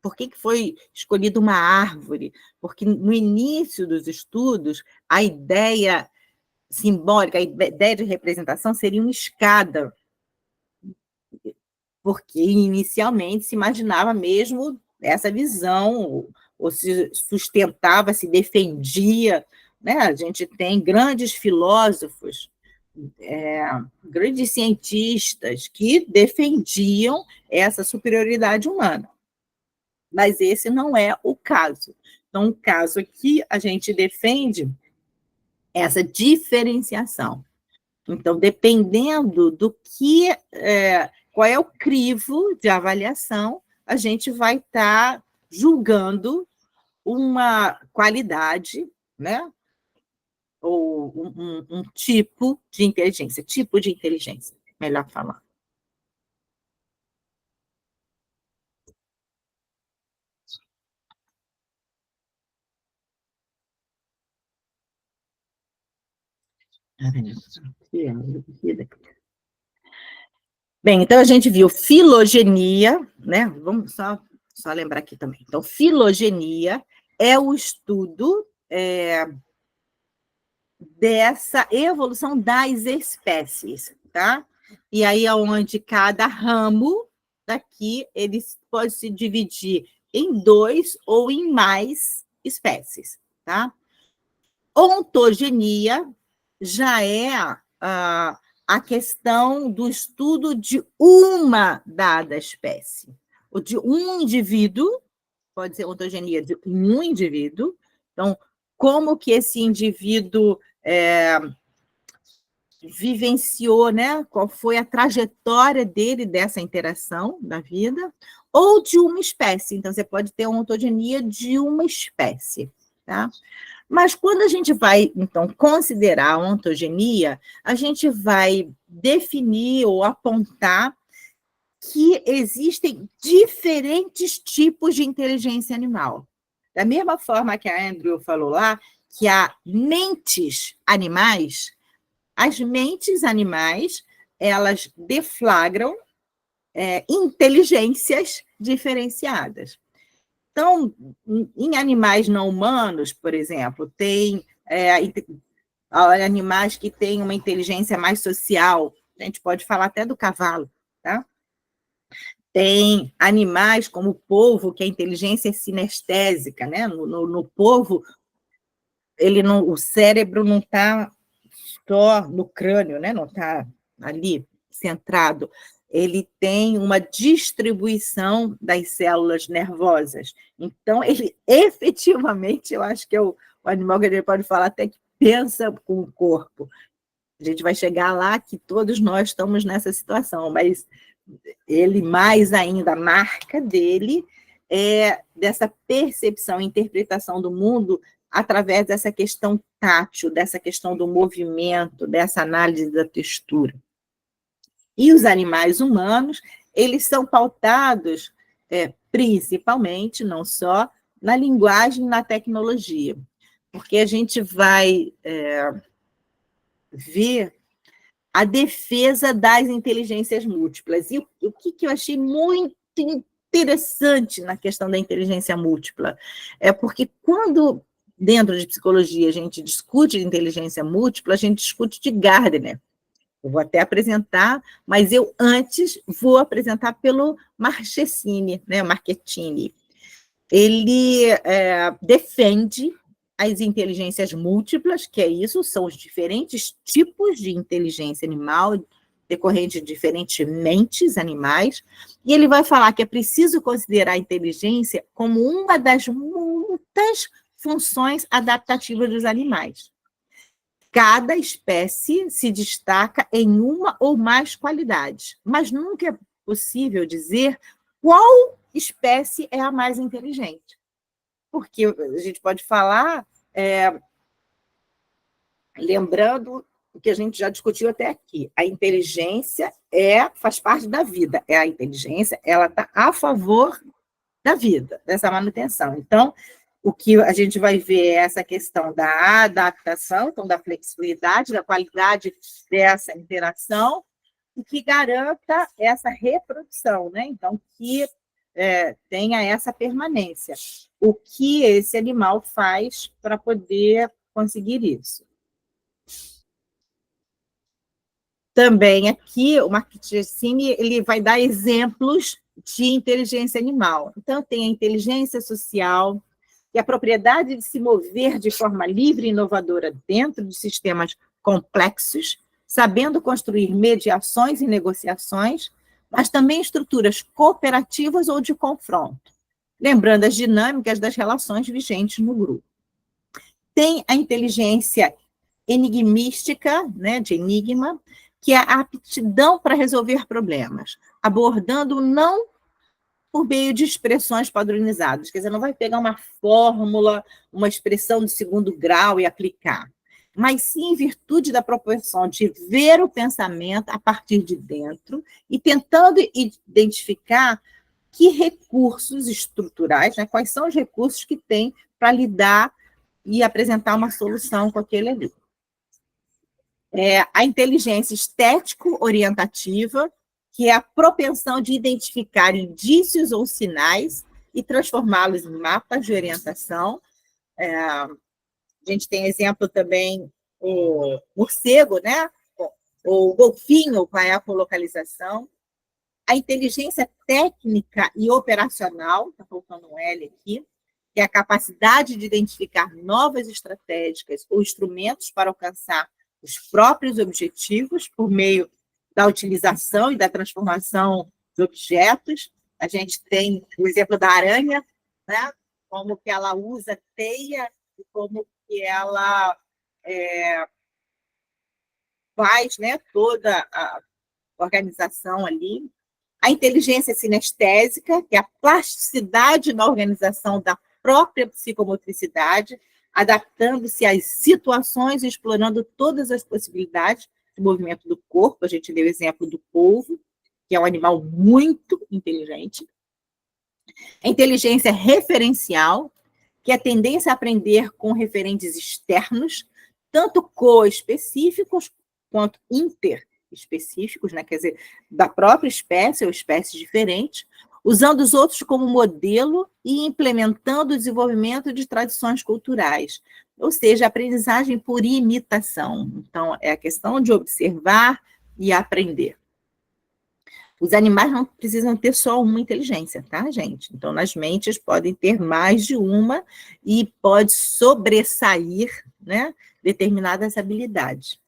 por que foi escolhida uma árvore? Porque no início dos estudos, a ideia simbólica, a ideia de representação seria uma escada, porque inicialmente se imaginava mesmo essa visão, ou se sustentava, se defendia, né? A gente tem grandes filósofos, grandes cientistas que defendiam essa superioridade humana, mas esse não é o caso. Então, o caso aqui, a gente defende essa diferenciação. Então, dependendo do que, qual é o crivo de avaliação, a gente vai estar julgando uma qualidade, né? Ou um tipo de inteligência, melhor falar. Bem, então a gente viu filogenia, né? Vamos só lembrar aqui também. Então, filogenia é o estudo dessa evolução das espécies, tá? E aí é onde cada ramo daqui ele pode se dividir em 2 ou em mais espécies, tá? Ontogenia já é a questão do estudo de uma dada espécie, ou de um indivíduo, pode ser ontogenia de um indivíduo. Então, como que esse indivíduo vivenciou, né? Qual foi a trajetória dele dessa interação da vida, ou de uma espécie. Então, você pode ter uma ontogenia de uma espécie, tá? Mas quando a gente vai, então, considerar a ontogenia, a gente vai definir ou apontar que existem diferentes tipos de inteligência animal. Da mesma forma que a Andrew falou lá, que há mentes animais, as mentes animais, elas deflagram inteligências diferenciadas. Então, em animais não humanos, por exemplo, tem animais que têm uma inteligência mais social, a gente pode falar até do cavalo, tá? Tem animais como o polvo, que a inteligência é sinestésica, né? No polvo, o cérebro não está só no crânio, né? Não está ali centrado. Ele tem uma distribuição das células nervosas. Então, ele efetivamente, eu acho que é o animal que a gente pode falar até que pensa com o corpo. A gente vai chegar lá que todos nós estamos nessa situação, mas ele mais ainda, a marca dele é dessa percepção e interpretação do mundo através dessa questão tátil, dessa questão do movimento, dessa análise da textura. E os animais humanos, eles são pautados principalmente, não só, na linguagem e na tecnologia, porque a gente vai ver a defesa das inteligências múltiplas. E o que eu achei muito interessante na questão da inteligência múltipla é porque quando, dentro de psicologia, a gente discute de inteligência múltipla, a gente discute de Gardner. Eu vou até apresentar, mas eu antes vou apresentar pelo Marchesini, né, Marchettini. Ele defende as inteligências múltiplas, que é isso, são os diferentes tipos de inteligência animal, decorrente de diferentes mentes animais, e ele vai falar que é preciso considerar a inteligência como uma das muitas funções adaptativas dos animais. Cada espécie se destaca em uma ou mais qualidades, mas nunca é possível dizer qual espécie é a mais inteligente. Porque a gente pode falar, lembrando o que a gente já discutiu até aqui, a inteligência faz parte da vida, a inteligência ela está a favor da vida, dessa manutenção. Então, o que a gente vai ver é essa questão da adaptação, então da flexibilidade, da qualidade dessa interação, e que garanta essa reprodução, né? Então, que tenha essa permanência. O que esse animal faz para poder conseguir isso? Também aqui, o Marquesini, ele vai dar exemplos de inteligência animal. Então, tem a inteligência social, e a propriedade de se mover de forma livre e inovadora dentro de sistemas complexos, sabendo construir mediações e negociações, mas também estruturas cooperativas ou de confronto, lembrando as dinâmicas das relações vigentes no grupo. Tem a inteligência enigmística, né, de enigma, que é a aptidão para resolver problemas, abordando não por meio de expressões padronizadas, quer dizer, não vai pegar uma fórmula, uma expressão de segundo grau e aplicar, mas sim em virtude da proporção de ver o pensamento a partir de dentro e tentando identificar que recursos estruturais, né, quais são os recursos que tem para lidar e apresentar uma solução com aquele ali. A inteligência estético-orientativa, que é a propensão de identificar indícios ou sinais e transformá-los em mapas de orientação. A gente tem exemplo também o morcego, né? O golfinho, com a ecolocalização. A inteligência técnica e operacional, está faltando um L aqui, que é a capacidade de identificar novas estratégias ou instrumentos para alcançar os próprios objetivos por meio da utilização e da transformação de objetos. A gente tem o exemplo da aranha, né? Como que ela usa teia e como que ela faz, né, toda a organização ali. A inteligência sinestésica, que é a plasticidade na organização da própria psicomotricidade, adaptando-se às situações e explorando todas as possibilidades de movimento do corpo. A gente deu o exemplo do polvo, que é um animal muito inteligente. A inteligência referencial, que é a tendência a aprender com referentes externos, tanto co-específicos quanto interespecíficos, né? Quer dizer, da própria espécie ou espécies diferentes, usando os outros como modelo e implementando o desenvolvimento de tradições culturais, ou seja, aprendizagem por imitação. Então, é a questão de observar e aprender. Os animais não precisam ter só uma inteligência, tá, gente? Então, nas mentes podem ter mais de uma e pode sobressair, né, determinadas habilidades.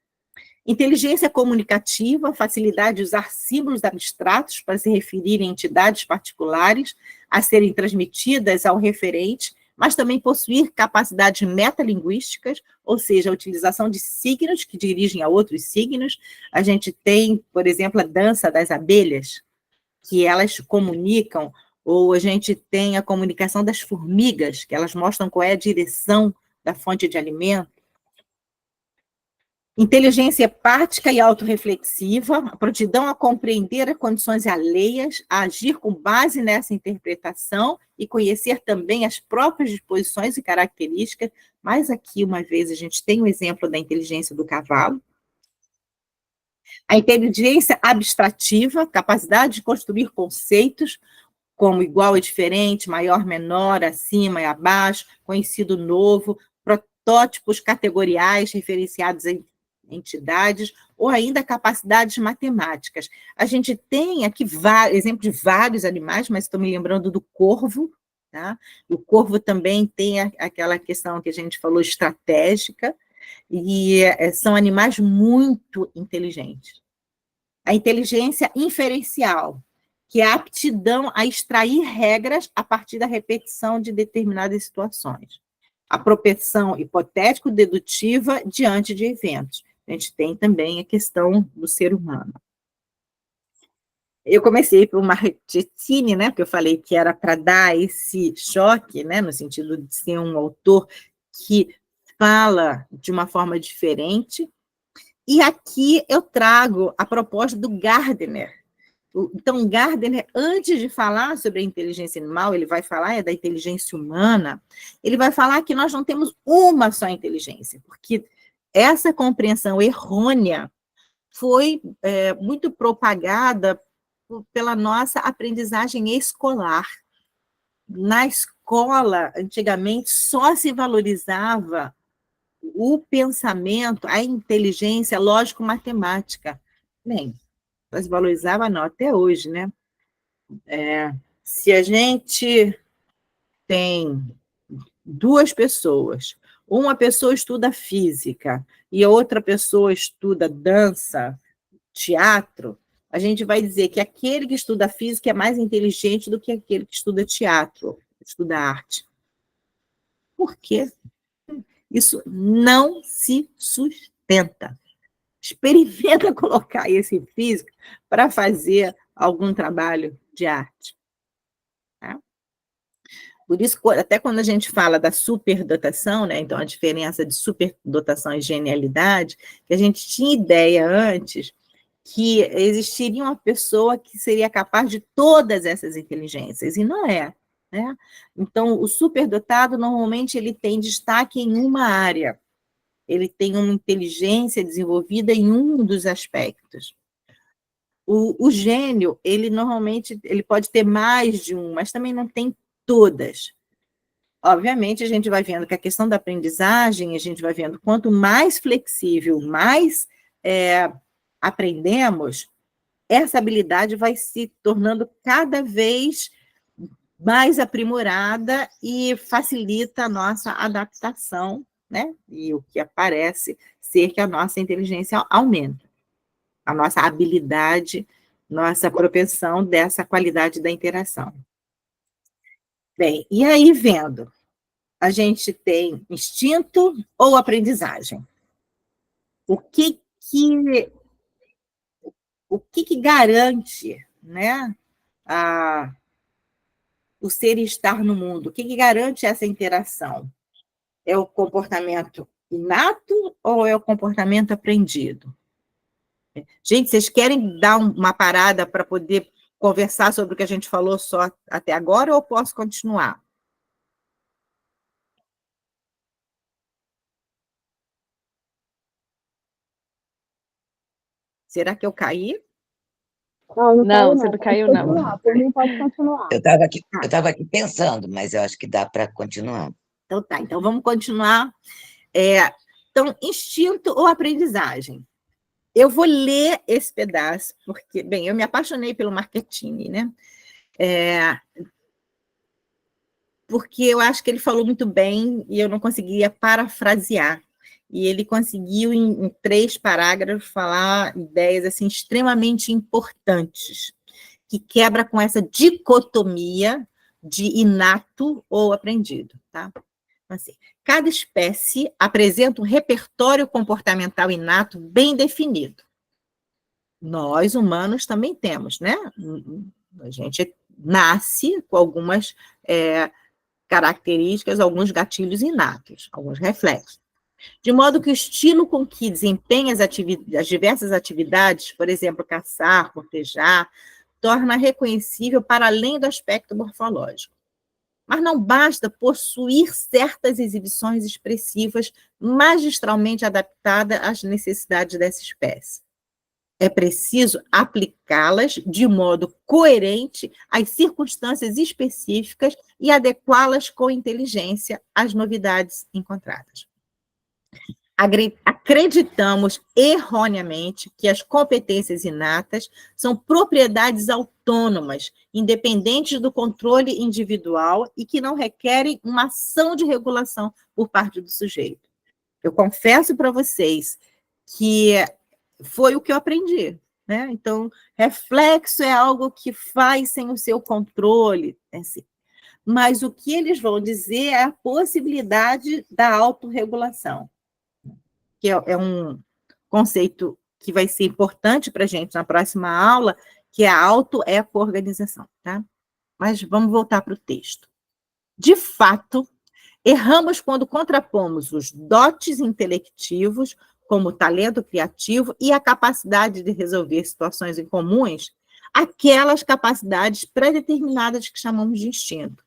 Inteligência comunicativa, facilidade de usar símbolos abstratos para se referir a entidades particulares a serem transmitidas ao referente, mas também possuir capacidades metalinguísticas, ou seja, a utilização de signos que dirigem a outros signos. A gente tem, por exemplo, a dança das abelhas, que elas comunicam, ou a gente tem a comunicação das formigas, que elas mostram qual é a direção da fonte de alimento. Inteligência empática e autorreflexiva, a prontidão a compreender as condições alheias, a agir com base nessa interpretação e conhecer também as próprias disposições e características. Mas aqui, uma vez, a gente tem o exemplo da inteligência do cavalo. A inteligência abstrativa, capacidade de construir conceitos como igual e diferente, maior, menor, acima e abaixo, conhecido novo, protótipos categoriais referenciados em entidades, ou ainda capacidades matemáticas. A gente tem aqui exemplo de vários animais, mas estou me lembrando do corvo, tá? O corvo também tem aquela questão que a gente falou estratégica, e são animais muito inteligentes. A inteligência inferencial, que é a aptidão a extrair regras a partir da repetição de determinadas situações. a propensão hipotético-dedutiva diante de eventos. A gente tem também a questão do ser humano. Eu comecei por Marchettini, né, porque eu falei que era para dar esse choque, né, no sentido de ser um autor que fala de uma forma diferente, e aqui eu trago a proposta do Gardner. Então, Gardner, antes de falar sobre a inteligência animal, ele vai falar da inteligência humana, ele vai falar que nós não temos uma só inteligência, porque essa compreensão errônea foi muito propagada pela nossa aprendizagem escolar. Na escola, antigamente, só se valorizava o pensamento, a inteligência lógico-matemática. Bem, só se valorizava não, até hoje, né? Se a gente tem duas pessoas, uma pessoa estuda física e a outra pessoa estuda dança, teatro, a gente vai dizer que aquele que estuda física é mais inteligente do que aquele que estuda teatro, estuda arte. Por quê? Isso não se sustenta. Experimenta colocar esse físico para fazer algum trabalho de arte. Tá? Por isso, até quando a gente fala da superdotação, né, então a diferença de superdotação e genialidade, que a gente tinha ideia antes que existiria uma pessoa que seria capaz de todas essas inteligências, e não é. Né? Então, o superdotado, normalmente, ele tem destaque em uma área, ele tem uma inteligência desenvolvida em um dos aspectos. O gênio, ele normalmente ele pode ter mais de um, mas também não tem todas. Obviamente, a gente vai vendo que a questão da aprendizagem, a gente vai vendo quanto mais flexível, mais aprendemos, essa habilidade vai se tornando cada vez mais aprimorada e facilita a nossa adaptação, né? E o que aparece ser que a nossa inteligência aumenta, a nossa habilidade, nossa propensão dessa qualidade da interação. Bem, e aí vendo, a gente tem instinto ou aprendizagem? O que garante, né, o ser e estar no mundo? O que garante essa interação? É o comportamento inato ou é o comportamento aprendido? Gente, vocês querem dar uma parada para poder conversar sobre o que a gente falou só até agora, ou posso continuar? Será que eu caí? Não, você não caiu, não. Por mim, pode continuar. Eu estava aqui pensando, mas eu acho que dá para continuar. Então tá, então vamos continuar. Então, instinto ou aprendizagem? Eu vou ler esse pedaço, porque, bem, eu me apaixonei pelo Marchettini, né? Porque eu acho que ele falou muito bem e eu não conseguia parafrasear. E ele conseguiu, em 3 parágrafos, falar ideias assim, extremamente importantes, que quebra com essa dicotomia de inato ou aprendido. Tá? Assim, cada espécie apresenta um repertório comportamental inato bem definido. Nós, humanos, também temos, né? A gente nasce com algumas características, alguns gatilhos inatos, alguns reflexos. De modo que o estilo com que desempenha as diversas atividades, por exemplo, caçar, cortejar, torna reconhecível para além do aspecto morfológico. Mas não basta possuir certas exibições expressivas magistralmente adaptadas às necessidades dessa espécie. É preciso aplicá-las de modo coerente às circunstâncias específicas e adequá-las com inteligência às novidades encontradas. Acreditamos erroneamente que as competências inatas são propriedades autônomas, independentes do controle individual e que não requerem uma ação de regulação por parte do sujeito. Eu confesso para vocês que foi o que eu aprendi, né? Então, reflexo é algo que faz sem o seu controle, assim. mas o que eles vão dizer é a possibilidade da autorregulação, que é um conceito que vai ser importante para a gente na próxima aula, que é a autoeco-organização, tá? Mas vamos voltar para o texto. De fato, erramos quando contrapomos os dotes intelectivos, como o talento criativo e a capacidade de resolver situações incomuns, aquelas capacidades pré-determinadas que chamamos de instinto.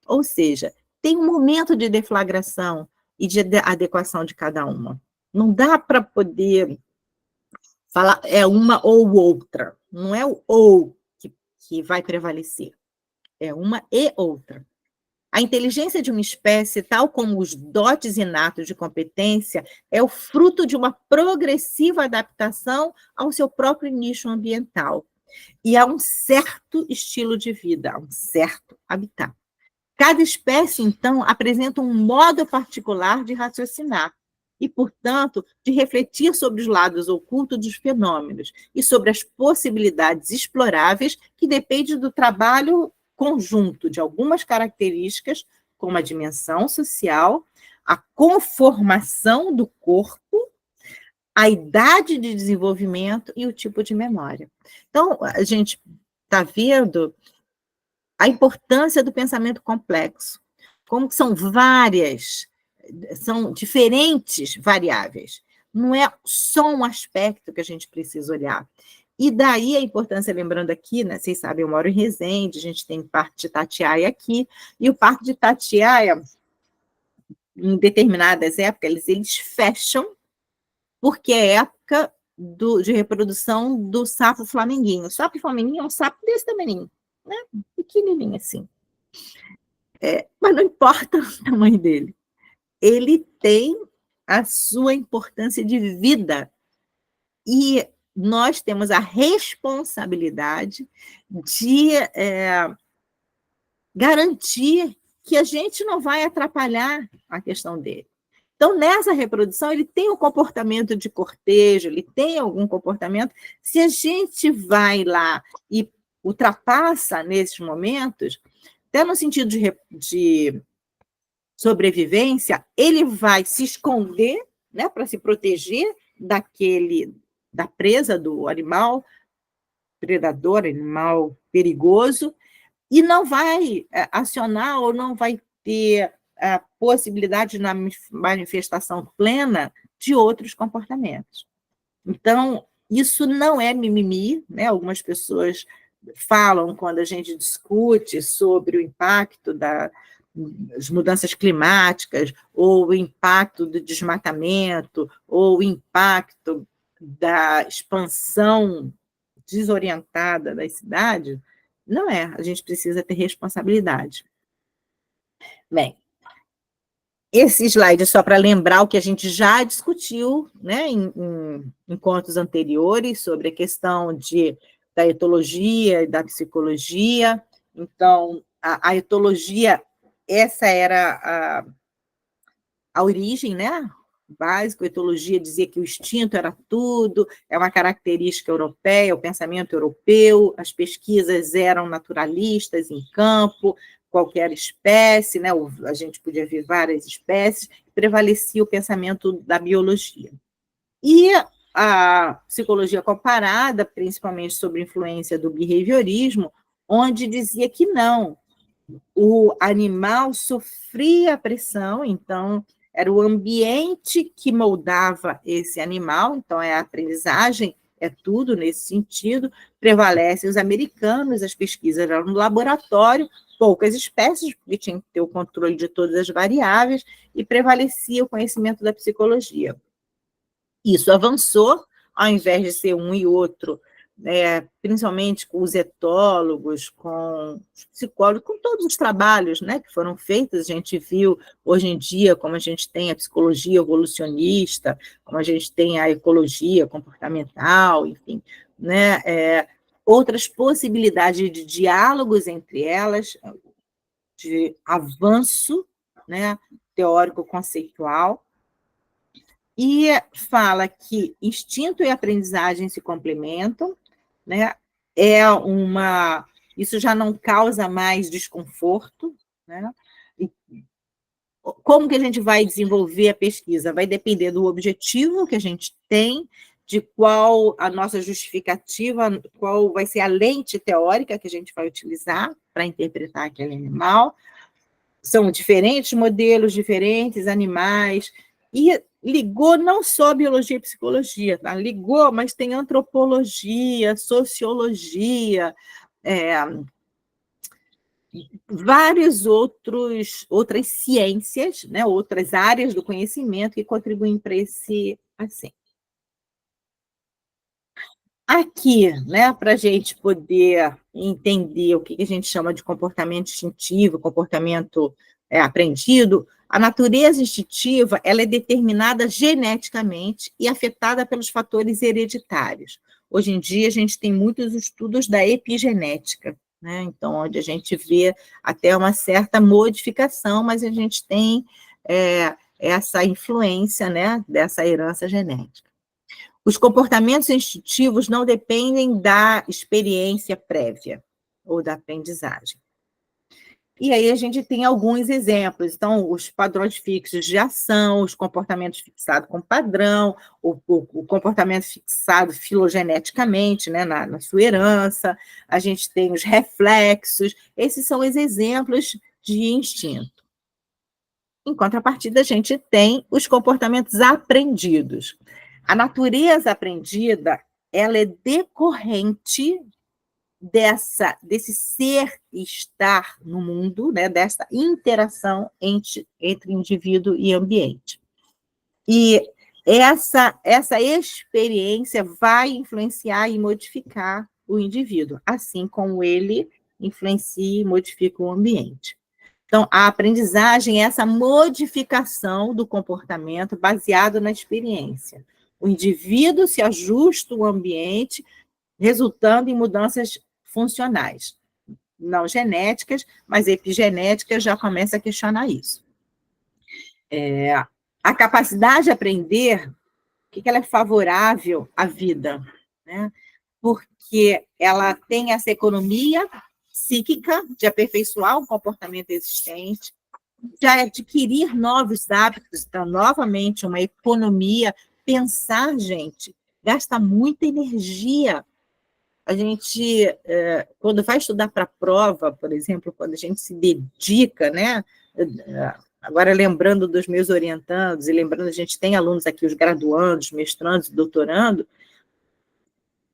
Ou seja, tem um momento de deflagração e de adequação de cada uma. Não dá para poder falar é uma ou outra. Não é o ou que vai prevalecer. É uma e outra. A inteligência de uma espécie, tal como os dotes inatos de competência, é o fruto de uma progressiva adaptação ao seu próprio nicho ambiental e a um certo estilo de vida, a um certo habitat. Cada espécie, então, apresenta um modo particular de raciocinar e, portanto, de refletir sobre os lados ocultos dos fenômenos e sobre as possibilidades exploráveis que dependem do trabalho conjunto de algumas características, como a dimensão social, a conformação do corpo, a idade de desenvolvimento e o tipo de memória. Então, a gente está vendo a importância do pensamento complexo, como são várias, são diferentes variáveis. Não é só um aspecto que a gente precisa olhar. E daí a importância, lembrando aqui, né, vocês sabem, eu moro em Resende, a gente tem o Parque de Itatiaia aqui, e o Parque de Itatiaia, em determinadas épocas, eles fecham, porque é época de reprodução do sapo flamenguinho. O sapo flamenguinho é um sapo desse tamanho, né? Pequenininho assim. Mas não importa o tamanho dele. Ele tem a sua importância de vida. E nós temos a responsabilidade de garantir que a gente não vai atrapalhar a questão dele. Então, nessa reprodução, ele tem um comportamento de cortejo, ele tem algum comportamento. Se a gente vai lá e ultrapassa nesses momentos, até no sentido de sobrevivência, ele vai se esconder, né, para se proteger da presa do animal predador, animal perigoso, e não vai acionar ou não vai ter a possibilidade na manifestação plena de outros comportamentos. Então, isso não é mimimi, né? Algumas pessoas falam, quando a gente discute sobre o impacto das mudanças climáticas, ou o impacto do desmatamento, ou o impacto da expansão desorientada das cidades. Não é, a gente precisa ter responsabilidade. Bem, esse slide é só para lembrar o que a gente já discutiu, né, em encontros anteriores, sobre a questão da etologia e da psicologia. Então, a etologia, essa era a origem, né? Básico, a etologia dizia que o instinto era tudo, é uma característica europeia, o pensamento europeu, as pesquisas eram naturalistas em campo, qualquer espécie, né? A gente podia ver várias espécies, prevalecia o pensamento da biologia. E a psicologia comparada, principalmente sob influência do behaviorismo, onde dizia que não, o animal sofria pressão, então era o ambiente que moldava esse animal, então a aprendizagem é tudo nesse sentido, prevalecem os americanos, as pesquisas eram no laboratório, poucas espécies, porque tinha que ter o controle de todas as variáveis, e prevalecia o conhecimento da psicologia. Isso avançou, ao invés de ser um e outro, principalmente com os etólogos, com os psicólogos, com todos os trabalhos, né, que foram feitos. A gente viu hoje em dia como a gente tem a psicologia evolucionista, como a gente tem a ecologia comportamental, enfim, né, outras possibilidades de diálogos entre elas, de avanço, né, teórico-conceitual, e fala que instinto e aprendizagem se complementam, né? Isso já não causa mais desconforto, né? E como que a gente vai desenvolver a pesquisa? Vai depender do objetivo que a gente tem, de qual a nossa justificativa, qual vai ser a lente teórica que a gente vai utilizar para interpretar aquele animal. São diferentes modelos, diferentes animais, e ligou não só biologia e psicologia, tá? Ligou, mas tem antropologia, sociologia, várias outras ciências, né, outras áreas do conhecimento que contribuem para esse assim. Aqui, né, para a gente poder entender o que a gente chama de comportamento instintivo, comportamento aprendido, a natureza instintiva ela é determinada geneticamente e afetada pelos fatores hereditários. Hoje em dia, a gente tem muitos estudos da epigenética, né? Então, onde a gente vê até uma certa modificação, mas a gente tem essa influência, né, dessa herança genética. Os comportamentos instintivos não dependem da experiência prévia ou da aprendizagem. E aí a gente tem alguns exemplos. Então, os padrões fixos de ação, os comportamentos fixados com padrão, o comportamento fixado filogeneticamente, né, na sua herança. A gente tem os reflexos. Esses são os exemplos de instinto. Em contrapartida, a gente tem os comportamentos aprendidos. A natureza aprendida, ela é decorrente desse ser e estar no mundo, né, dessa interação entre indivíduo e ambiente. E essa experiência vai influenciar e modificar o indivíduo, assim como ele influencia e modifica o ambiente. Então, a aprendizagem é essa modificação do comportamento baseado na experiência. O indivíduo se ajusta ao ambiente, resultando em mudanças funcionais. Não genéticas, mas epigenéticas já começa a questionar isso. A capacidade de aprender, o que ela é favorável à vida? Né? Porque ela tem essa economia psíquica de aperfeiçoar o comportamento existente, de adquirir novos hábitos, então, novamente, uma economia. Pensar, gente, gasta muita energia. A gente, quando vai estudar para a prova, por exemplo, quando a gente se dedica, né? Agora, lembrando dos meus orientandos, e lembrando, a gente tem alunos aqui, os graduandos, mestrandos, doutorando,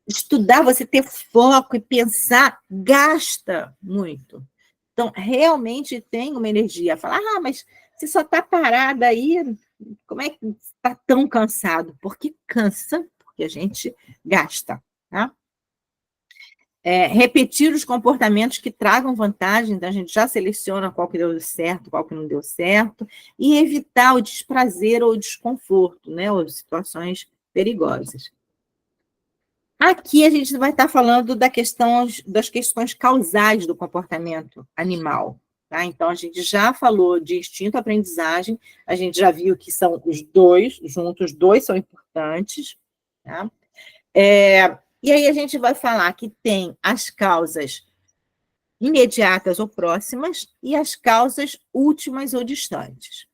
estudar, você ter foco e pensar, gasta muito. Então, realmente tem uma energia. Falar, mas você só está parada aí, como é que está tão cansado? Porque cansa, porque a gente gasta, tá? Repetir os comportamentos que tragam vantagem, então a gente já seleciona qual que deu certo, qual que não deu certo, e evitar o desprazer ou o desconforto, né, ou situações perigosas. Aqui a gente vai estar falando das questões causais do comportamento animal. Tá? Então, a gente já falou de instinto-aprendizagem, a gente já viu que são os dois, juntos, os dois são importantes. Tá? E aí a gente vai falar que tem as causas imediatas ou próximas e as causas últimas ou distantes.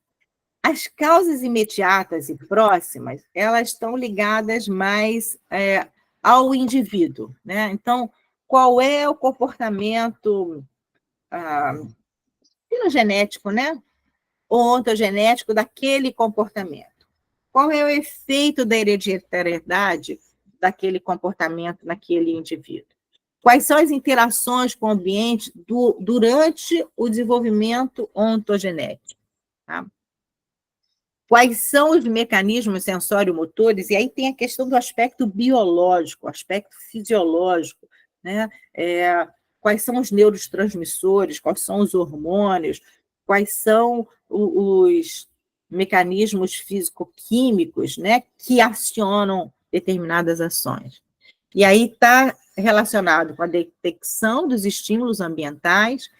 As causas imediatas e próximas, elas estão ligadas mais ao indivíduo, né? Então, qual é o comportamento filogenético, né? Ou ontogenético daquele comportamento? Qual é o efeito da hereditariedade daquele comportamento naquele indivíduo? Quais são as interações com o ambiente durante o desenvolvimento ontogenético? Tá? Quais são os mecanismos sensório-motores? E aí tem a questão do aspecto biológico, aspecto fisiológico, né? Quais são os neurotransmissores, quais são os hormônios, quais são os mecanismos físico-químicos, né, que acionam determinadas ações. E aí está relacionado com a detecção dos estímulos ambientais,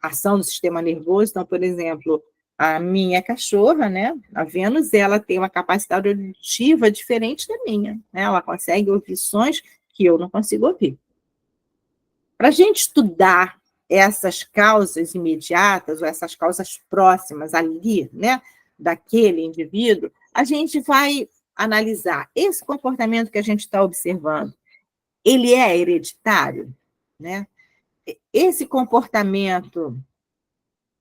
ação do sistema nervoso. Então, por exemplo, a minha cachorra, né, a Vênus, ela tem uma capacidade auditiva diferente da minha, né? Ela consegue ouvir sons que eu não consigo ouvir. Para a gente estudar essas causas imediatas, ou essas causas próximas ali, né, daquele indivíduo, a gente vai analisar esse comportamento que a gente está observando, ele é hereditário, né? Esse comportamento,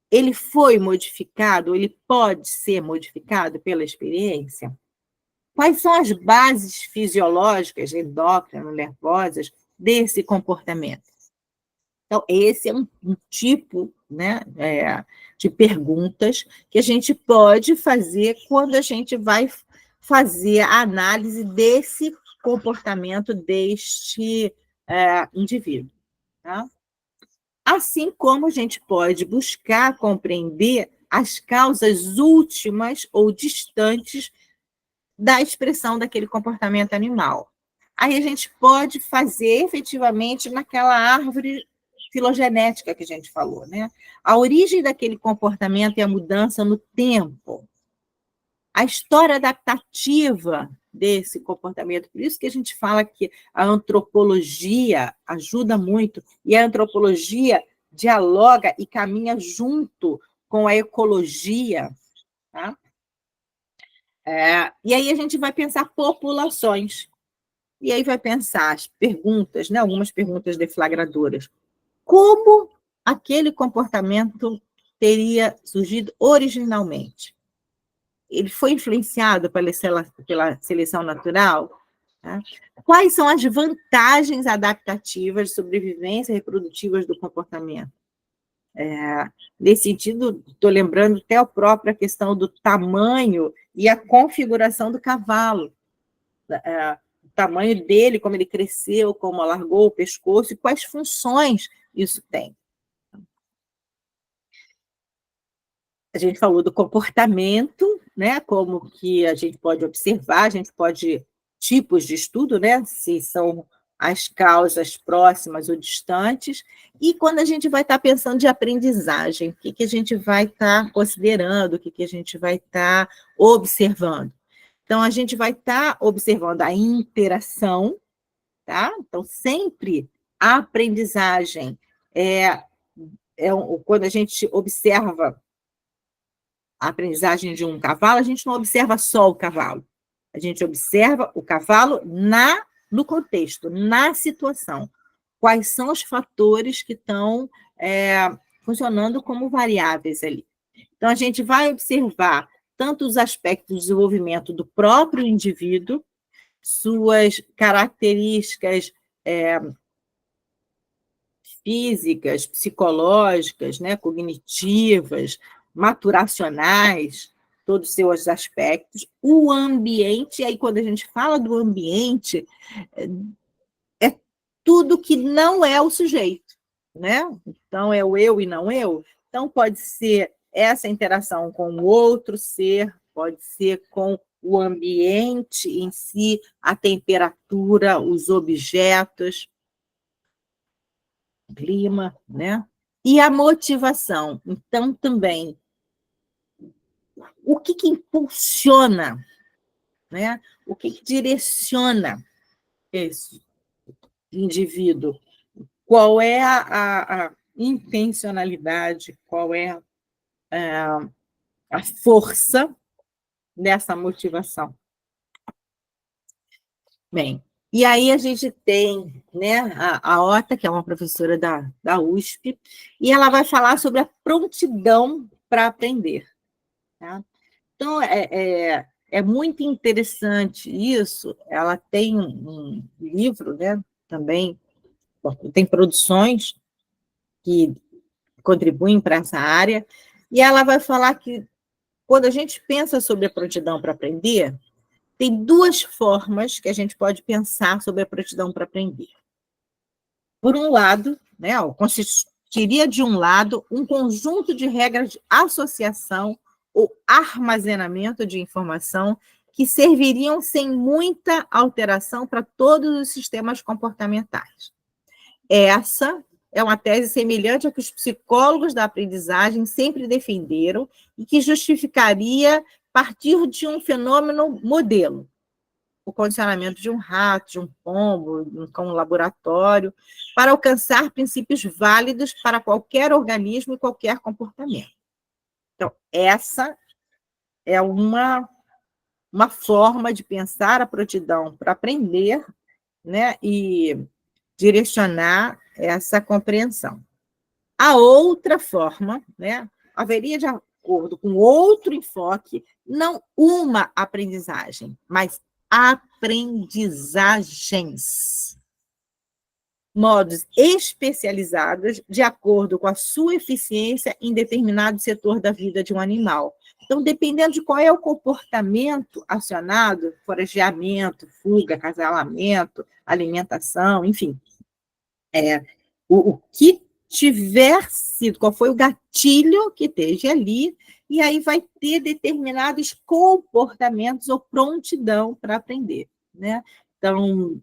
ele foi modificado, ele pode ser modificado pela experiência? Quais são as bases fisiológicas, endócrino-nervosas, desse comportamento? Então, esse é um tipo, né, de perguntas que a gente pode fazer quando a gente vai fazer a análise desse comportamento deste indivíduo. Tá? Assim como a gente pode buscar compreender as causas últimas ou distantes da expressão daquele comportamento animal. Aí a gente pode fazer efetivamente naquela árvore filogenética que a gente falou, né? A origem daquele comportamento e a mudança no tempo. A história adaptativa desse comportamento. Por isso que a gente fala que a antropologia ajuda muito, e a antropologia dialoga e caminha junto com a ecologia, tá? E aí a gente vai pensar populações, e aí vai pensar as perguntas, né, algumas perguntas deflagradoras. Como aquele comportamento teria surgido originalmente? Ele foi influenciado pela seleção natural? Tá? Quais são as vantagens adaptativas, de sobrevivência e reprodutivas do comportamento? Nesse sentido, estou lembrando até a própria questão do tamanho e a configuração do cavalo. O tamanho dele, como ele cresceu, como alargou o pescoço, e quais funções isso tem. A gente falou do comportamento, né? Como que a gente pode observar, a gente pode, tipos de estudo, né? Se são as causas próximas ou distantes, e quando a gente vai estar pensando de aprendizagem, o que a gente vai estar considerando, o que a gente vai estar observando. Então, a gente vai estar observando a interação, tá? Então, sempre a aprendizagem quando a gente observa a aprendizagem de um cavalo, a gente não observa só o cavalo, a gente observa o cavalo no contexto, na situação. Quais são os fatores que estão funcionando como variáveis ali. Então, a gente vai observar tanto os aspectos do desenvolvimento do próprio indivíduo, suas características físicas, psicológicas, né, cognitivas, maturacionais, todos os seus aspectos, o ambiente, e aí quando a gente fala do ambiente, é tudo que não é o sujeito, né? Então, é o eu e não eu. Então, pode ser essa interação com o outro ser, pode ser com o ambiente em si, a temperatura, os objetos, clima, né? E a motivação. Então, também, o que impulsiona, né? O que direciona esse indivíduo? Qual é a intencionalidade, qual é a força dessa motivação? Bem, e aí a gente tem, né, a Ota, que é uma professora da USP, e ela vai falar sobre a prontidão para aprender. Tá? Então, é muito interessante isso. Ela tem um livro, né, também, tem produções que contribuem para essa área, e ela vai falar que, quando a gente pensa sobre a prontidão para aprender, tem duas formas que a gente pode pensar sobre a prontidão para aprender. Por um lado, né, consistiria de um lado um conjunto de regras de associação ou armazenamento de informação que serviriam sem muita alteração para todos os sistemas comportamentais. Essa é uma tese semelhante à que os psicólogos da aprendizagem sempre defenderam e que justificaria partir de um fenômeno modelo. o condicionamento de um rato, de um pombo, de um cão laboratório, para alcançar princípios válidos para qualquer organismo e qualquer comportamento. Então, essa é uma forma de pensar a prontidão para aprender, né, e direcionar essa compreensão. A outra forma, né, haveria, de acordo com outro enfoque, não uma aprendizagem, mas aprendizagens. Modos especializados de acordo com a sua eficiência em determinado setor da vida de um animal. Então, dependendo de qual é o comportamento acionado, forageamento, fuga, acasalamento, alimentação, enfim, o que tiver sido, qual foi o gatilho que esteja ali, e aí vai ter determinados comportamentos ou prontidão para aprender, né? Então,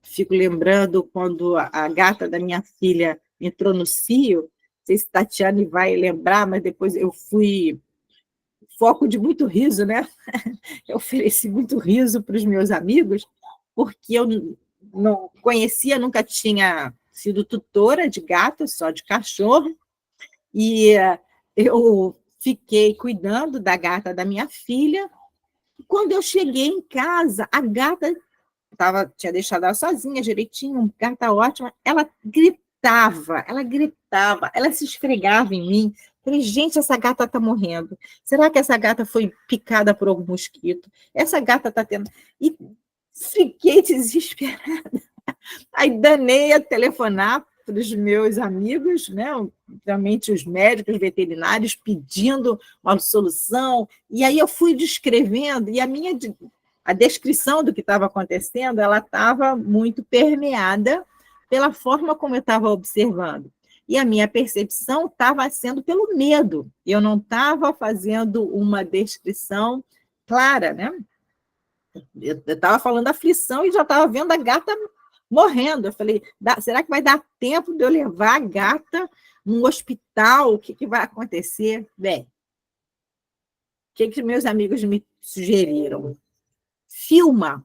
fico lembrando quando a gata da minha filha entrou no cio, não sei se Tatiane vai lembrar, mas depois eu fui foco de muito riso, né? Eu ofereci muito riso para os meus amigos, porque eu não conhecia, nunca tinha sido tutora de gato, só de cachorro, e eu fiquei cuidando da gata da minha filha. Quando eu cheguei em casa, a gata tinha deixado ela sozinha, direitinho, gata ótima, ela gritava, ela se esfregava em mim. Falei, gente, essa gata está morrendo. Será que essa gata foi picada por algum mosquito? Essa gata está tendo... E fiquei desesperada. Aí danei a telefonar para os meus amigos, né, realmente os médicos veterinários, pedindo uma solução. E aí eu fui descrevendo, e a descrição do que estava acontecendo, ela estava muito permeada pela forma como eu estava observando. E a minha percepção estava sendo pelo medo. Eu não estava fazendo uma descrição clara, né? Eu estava falando aflição e já estava vendo a gata morrendo. Eu falei, será que vai dar tempo de eu levar a gata num hospital? O que vai acontecer? Bem, o que meus amigos me sugeriram? Filma.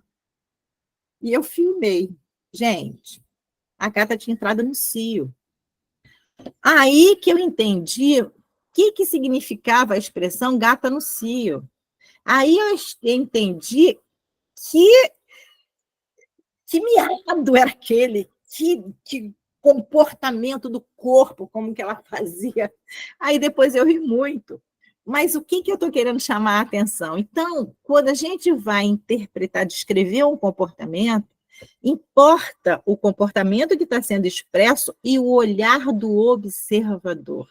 E eu filmei. Gente, a gata tinha entrado no cio. Aí que eu entendi o que significava a expressão gata no cio. Aí eu entendi que miado era aquele, que comportamento do corpo, como que ela fazia. Aí depois eu ri muito. Mas o que eu estou querendo chamar a atenção? Então, quando a gente vai interpretar, descrever um comportamento, importa o comportamento que está sendo expresso e o olhar do observador.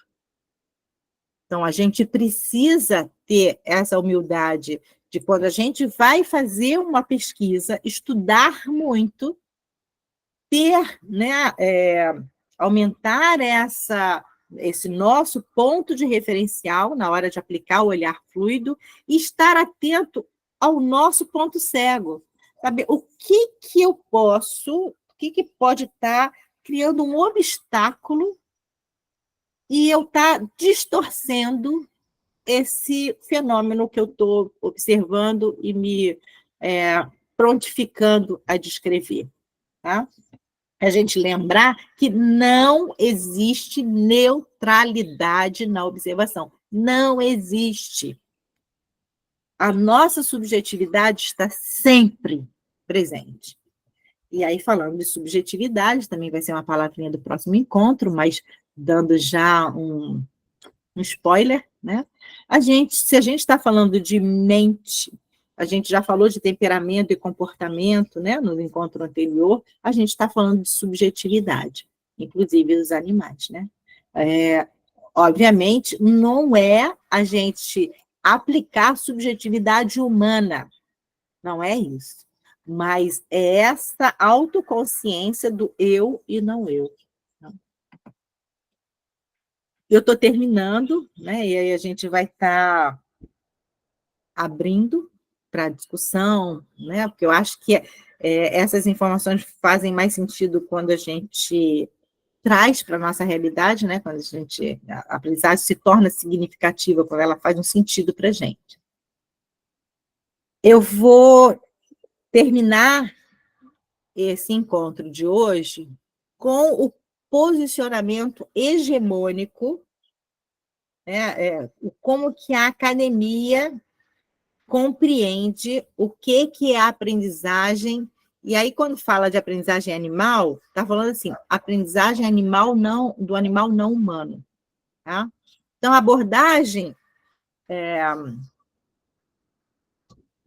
Então, a gente precisa ter essa humildade de, quando a gente vai fazer uma pesquisa, estudar muito, ter, né, aumentar esse nosso ponto de referencial na hora de aplicar o olhar fluido e estar atento ao nosso ponto cego. Saber o que eu posso, o que pode estar criando um obstáculo e eu estar distorcendo esse fenômeno que eu estou observando e me prontificando a descrever. Tá? A gente lembrar que não existe neutralidade na observação. Não existe. A nossa subjetividade está sempre presente. E aí, falando de subjetividade, também vai ser uma palavrinha do próximo encontro, mas dando já um spoiler, né? Se a gente está falando de mente, a gente já falou de temperamento e comportamento, né, no encontro anterior, a gente está falando de subjetividade, inclusive dos animais, né? Obviamente, não é a gente aplicar subjetividade humana, não é isso, mas é essa autoconsciência do eu e não eu. Eu estou terminando, né, e aí a gente vai estar abrindo para discussão, né, porque eu acho que essas informações fazem mais sentido quando a gente traz para a nossa realidade, né, quando a aprendizagem se torna significativa, quando ela faz um sentido para a gente. Eu vou terminar esse encontro de hoje com o posicionamento hegemônico, né, como que a academia compreende o que é a aprendizagem. E aí, quando fala de aprendizagem animal, está falando assim, aprendizagem animal não, do animal não humano. Tá? Então, a abordagem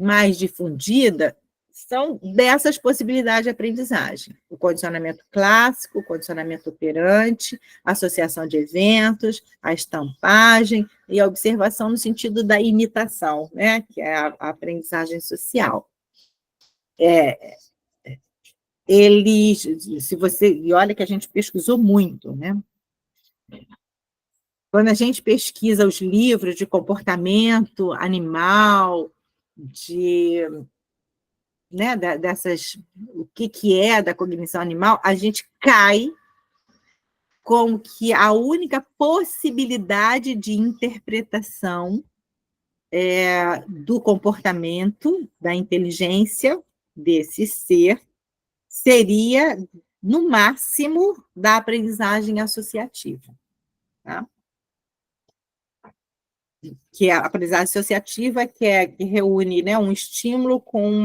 mais difundida são dessas possibilidades de aprendizagem. O condicionamento clássico, o condicionamento operante, a associação de eventos, a estampagem e a observação no sentido da imitação, né? Que é a aprendizagem social. Se você, e olha que a gente pesquisou muito, né? Quando a gente pesquisa os livros de comportamento animal, né, o que é da cognição animal, a gente cai com que a única possibilidade de interpretação do comportamento, da inteligência desse ser, seria, no máximo, da aprendizagem associativa. Tá? Que é a aprendizagem associativa, que reúne, né, um estímulo com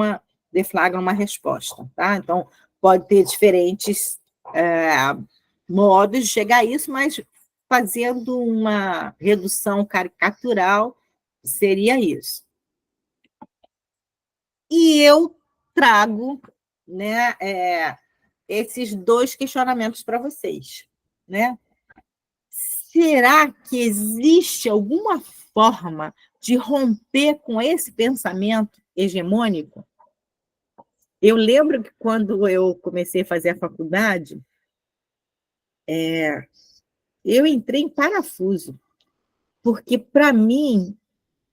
deflagra uma resposta. Tá? Então, pode ter diferentes modos de chegar a isso, mas fazendo uma redução caricatural, seria isso. E eu trago, né, esses dois questionamentos para vocês. Né? Será que existe alguma forma de romper com esse pensamento hegemônico? Eu lembro que quando eu comecei a fazer a faculdade, eu entrei em parafuso, porque, para mim,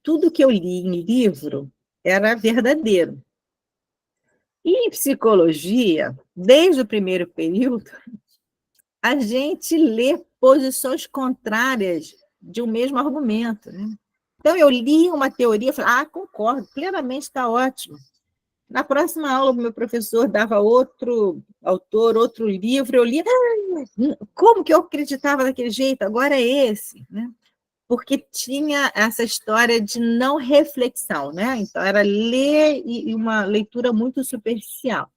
tudo que eu li em livro era verdadeiro. E em psicologia, desde o primeiro período, a gente lê posições contrárias de um mesmo argumento. Né? Então, eu li uma teoria e falei, concordo, plenamente, está ótimo. Na próxima aula, o meu professor dava outro autor, outro livro, eu li, como que eu acreditava daquele jeito? Agora é esse. Né? Porque tinha essa história de não reflexão, né? Então, era ler e uma leitura muito superficial.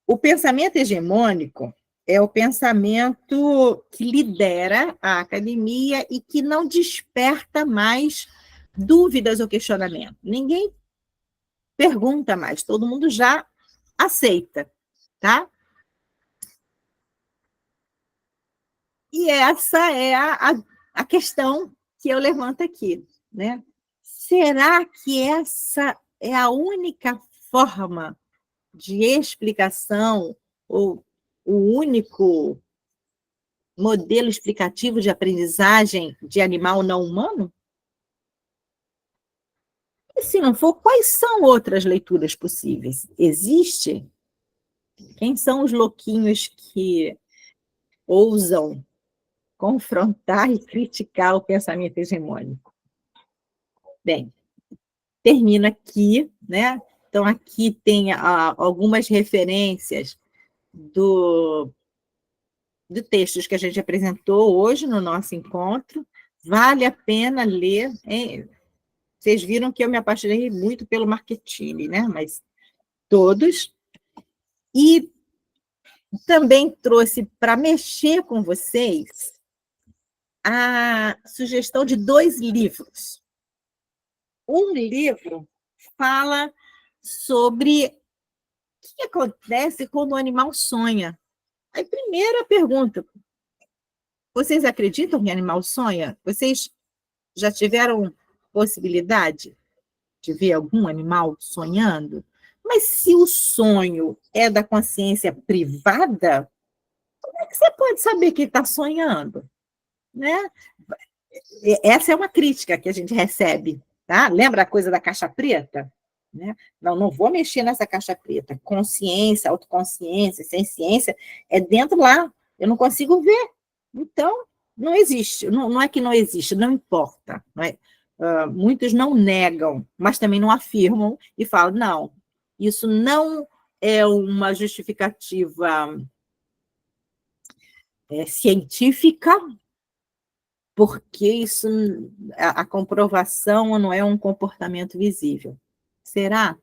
O pensamento hegemônico é o pensamento que lidera a academia e que não desperta mais dúvidas ou questionamento. Ninguém pergunta mais, todo mundo já aceita, tá? E essa é a questão que eu levanto aqui, né? Será que essa é a única forma de explicação ou o único modelo explicativo de aprendizagem de animal não humano? E se não for, quais são outras leituras possíveis? Existe? Quem são os louquinhos que ousam confrontar e criticar o pensamento hegemônico? Bem, termino aqui, né? Então, aqui tem algumas referências de textos que a gente apresentou hoje no nosso encontro. Vale a pena ler. Hein? Vocês viram que eu me apaixonei muito pelo Marchettini, né? Mas todos. E também trouxe para mexer com vocês a sugestão de 2 livros. Um livro fala sobre o que acontece quando o animal sonha. Aí, primeira pergunta, vocês acreditam que animal sonha? Vocês já tiveram possibilidade de ver algum animal sonhando? Mas se o sonho é da consciência privada, como é que você pode saber que ele está sonhando? Né? Essa é uma crítica que a gente recebe. Tá? Lembra a coisa da caixa preta? Né? Não vou mexer nessa caixa preta. Consciência, autoconsciência, ciência, é dentro lá. Eu não consigo ver. Então, não existe. Não é que não existe, não importa. Não é? muitos não negam, mas também não afirmam e falam, não, isso não é uma justificativa científica, porque isso, a comprovação não é um comportamento visível. Será?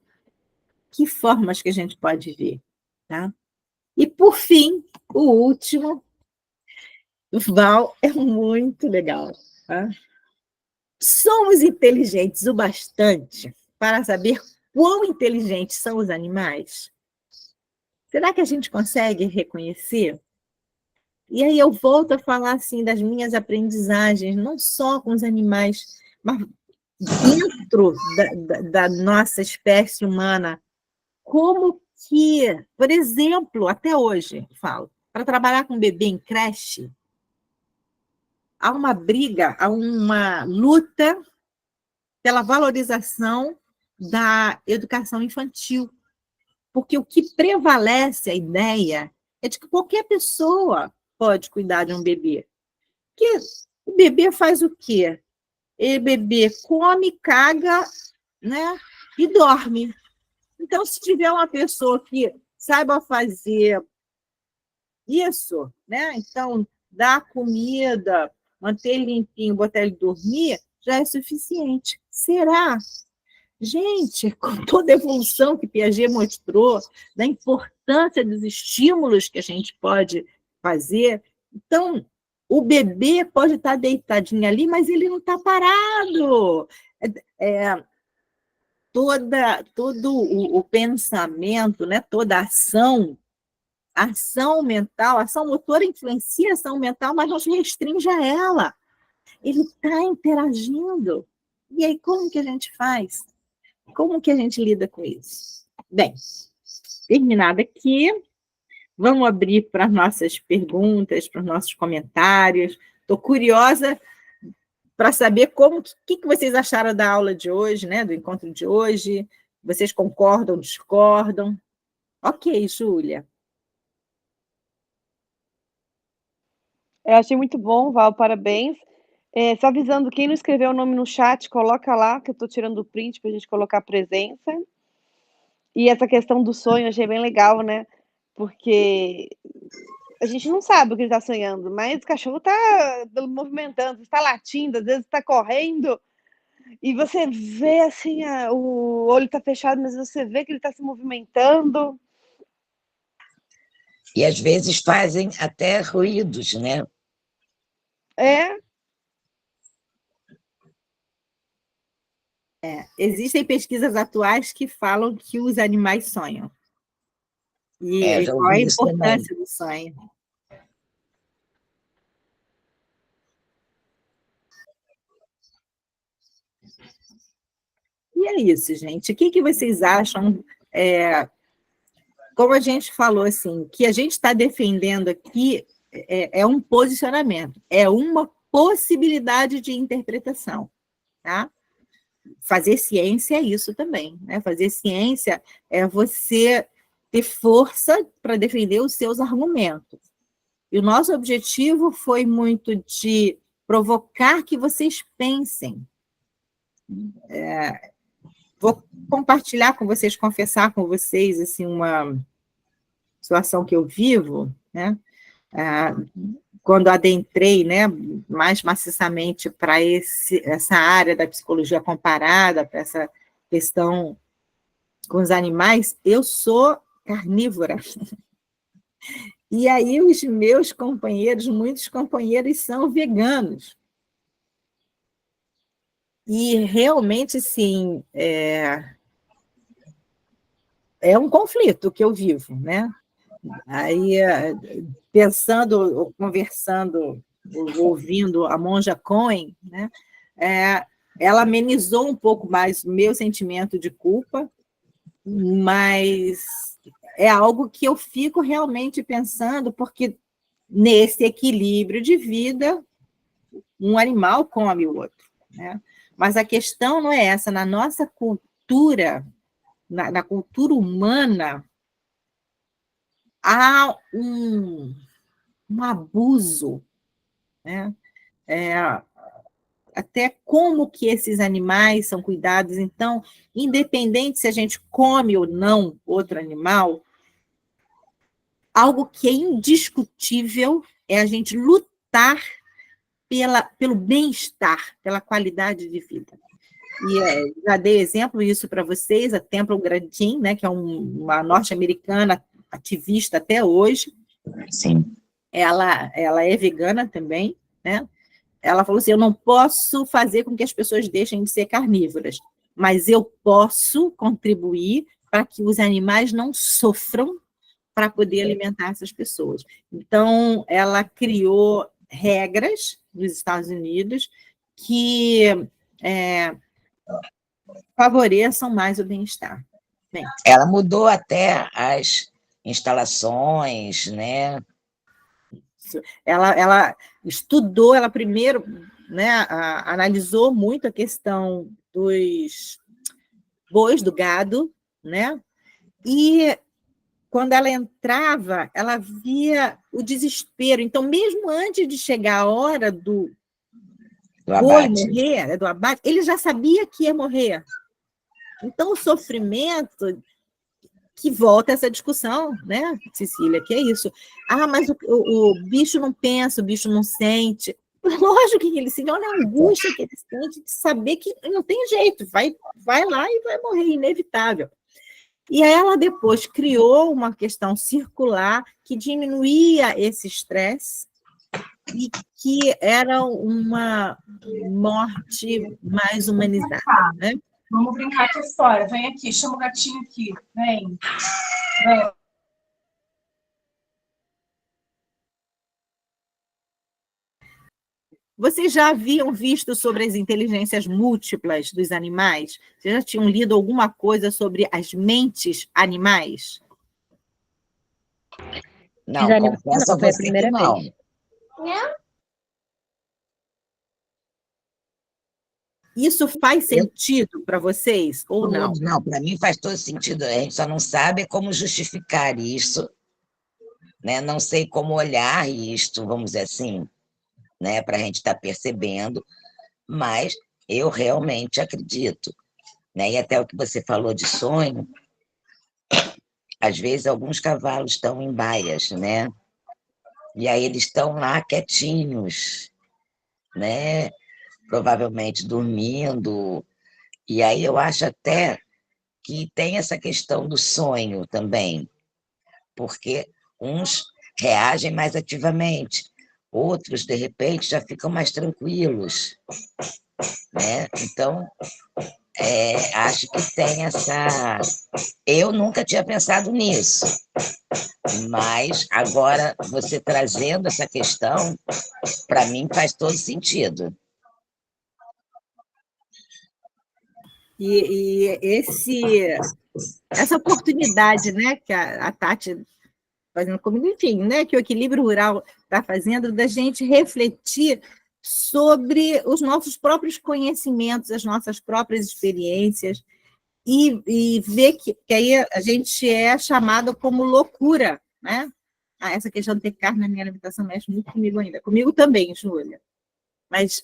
Que formas que a gente pode ver? Tá? E, por fim, o último, o Val, é muito legal. Tá? Somos inteligentes o bastante para saber quão inteligentes são os animais? Será que a gente consegue reconhecer? E aí eu volto a falar assim das minhas aprendizagens, não só com os animais, mas dentro da nossa espécie humana. Como que, por exemplo, até hoje, falo, para trabalhar com bebê em creche, há uma briga, há uma luta pela valorização da educação infantil. Porque o que prevalece a ideia é de que qualquer pessoa pode cuidar de um bebê. Porque o bebê faz o quê? O bebê come, caga, né, e dorme. Então, se tiver uma pessoa que saiba fazer isso, né, então, dar comida, manter ele limpinho, botar ele dormir, já é suficiente. Será? Gente, com toda a evolução que Piaget mostrou, da importância dos estímulos que a gente pode fazer, então, o bebê pode estar deitadinho ali, mas ele não está parado. Todo o pensamento, né, toda a ação mental, a ação motora influencia a ação mental, mas não se restringe a ela. Ele está interagindo. E aí, como que a gente faz? Como que a gente lida com isso? Bem, terminado aqui, vamos abrir para as nossas perguntas, para os nossos comentários. Estou curiosa para saber o que vocês acharam da aula de hoje, né, do encontro de hoje. Vocês concordam, discordam? Ok, Júlia. Eu achei muito bom, Val, parabéns. Só avisando, quem não escreveu o nome no chat, coloca lá, que eu estou tirando o print para a gente colocar a presença. E essa questão do sonho, eu achei bem legal, né? Porque a gente não sabe o que ele está sonhando, mas o cachorro está movimentando, está latindo, às vezes está correndo, e você vê assim, o olho está fechado, mas você vê que ele está se movimentando. E às vezes fazem até ruídos, né? Existem pesquisas atuais que falam que os animais sonham. E Já qual é a ouvi isso também. importância do sonho? E é isso, gente. O que vocês acham? Como a gente falou, assim, que a gente está defendendo aqui é um posicionamento, é uma possibilidade de interpretação, tá? Fazer ciência é isso também, né? Fazer ciência é você ter força para defender os seus argumentos. E o nosso objetivo foi muito de provocar que vocês pensem. Vou compartilhar com vocês, confessar com vocês, assim, uma situação que eu vivo, né? Quando adentrei, né, mais maciçamente para essa área da psicologia comparada, para essa questão com os animais, eu sou carnívora. E aí os meus companheiros, muitos companheiros são veganos. E realmente, sim, é um conflito que eu vivo, né? Aí, pensando, conversando, ouvindo a Monja Coen, né? Ela amenizou um pouco mais o meu sentimento de culpa, mas é algo que eu fico realmente pensando, porque nesse equilíbrio de vida, um animal come o outro, né? Mas a questão não é essa. Na nossa cultura, na cultura humana, há um abuso, né? até como que esses animais são cuidados. Então, independente se a gente come ou não outro animal, algo que é indiscutível é a gente lutar pelo bem-estar, pela qualidade de vida. E já dei exemplo isso para vocês, a Temple Grandin, né, que é uma norte-americana ativista até hoje. Sim. Ela é vegana também, né? Ela falou assim, eu não posso fazer com que as pessoas deixem de ser carnívoras, mas eu posso contribuir para que os animais não sofram para poder alimentar essas pessoas. Então, ela criou regras nos Estados Unidos que favoreçam mais o bem-estar. Ela mudou até as instalações, né? Ela estudou, ela primeiro, né, analisou muito a questão dos bois, do gado, né? E quando ela entrava, ela via o desespero. Então, mesmo antes de chegar a hora do boi morrer, do abate, ele já sabia que ia morrer. Então, o sofrimento, que volta essa discussão, né, Cecília, que é isso. Ah, mas o bicho não pensa, o bicho não sente. Lógico que ele sente, olha a angústia que ele sente de saber que não tem jeito, vai lá e vai morrer, inevitável. E aí ela depois criou uma questão circular que diminuía esse estresse e que era uma morte mais humanizada, né? Vamos brincar aqui fora. Vem aqui, chama o gatinho aqui. Vem. Vocês já haviam visto sobre as inteligências múltiplas dos animais? Vocês já tinham lido alguma coisa sobre as mentes animais? Não, confesso a você que não. Isso faz sentido para vocês ou não? Não, para mim faz todo sentido. A gente só não sabe como justificar isso, né? Não sei como olhar isto, vamos dizer assim, né? Para a gente estar percebendo, mas eu realmente acredito, né? E até o que você falou de sonho, às vezes alguns cavalos estão em baias, né? E aí eles estão lá quietinhos, né? Provavelmente dormindo. E aí eu acho até que tem essa questão do sonho também, porque uns reagem mais ativamente, outros, de repente, já ficam mais tranquilos, né? Então, acho que tem essa... Eu nunca tinha pensado nisso, mas agora você trazendo essa questão, para mim faz todo sentido. E essa oportunidade, né, que a Tati fazendo comigo, enfim, né, que o Equilíbrio Rural está fazendo, da gente refletir sobre os nossos próprios conhecimentos, as nossas próprias experiências, e ver que aí a gente é chamado como loucura, né? Essa questão de ter carne na minha alimentação mexe muito comigo ainda. Comigo também, Júlia. Mas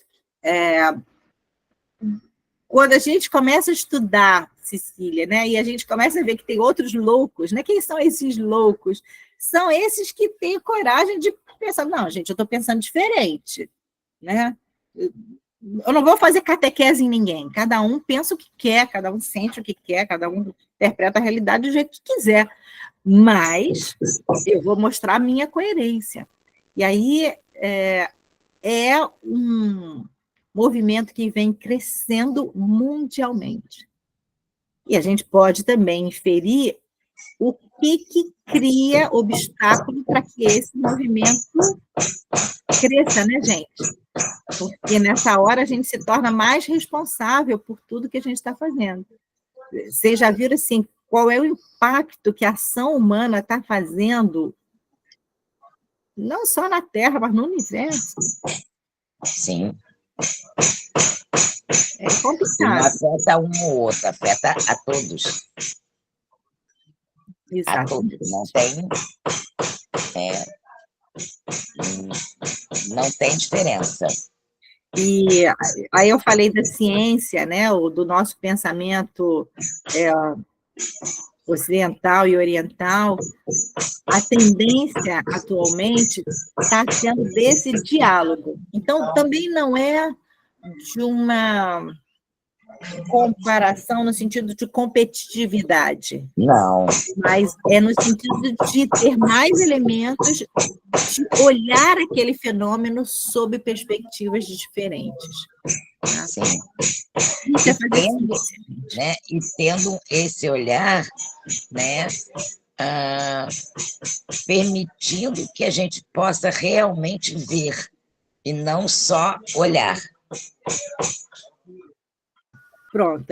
quando a gente começa a estudar, Cecília, né, e a gente começa a ver que tem outros loucos, né? Quem são esses loucos? São esses que têm coragem de pensar, não, gente, eu estou pensando diferente, né? Eu não vou fazer catequese em ninguém, cada um pensa o que quer, cada um sente o que quer, cada um interpreta a realidade do jeito que quiser, mas eu vou mostrar a minha coerência. E aí é um movimento que vem crescendo mundialmente. E a gente pode também inferir o que cria obstáculo para que esse movimento cresça, né, gente? Porque nessa hora a gente se torna mais responsável por tudo que a gente está fazendo. Vocês já viram, assim, qual é o impacto que a ação humana está fazendo, não só na Terra, mas no universo? Sim. É complicado. Não afeta um ou outro, afeta a todos. Exato. A todos. Não tem diferença. E aí eu falei da ciência, né, do nosso pensamento ocidental e oriental. A tendência atualmente está sendo desse diálogo. Então, também não é de uma comparação no sentido de competitividade, Não. mas é no sentido de ter mais elementos, de olhar aquele fenômeno sob perspectivas diferentes. Né? Sim. Isso é fazer Tendo, ciência. né, e tendo esse olhar, né, permitindo que a gente possa realmente ver e não só olhar. Pronto,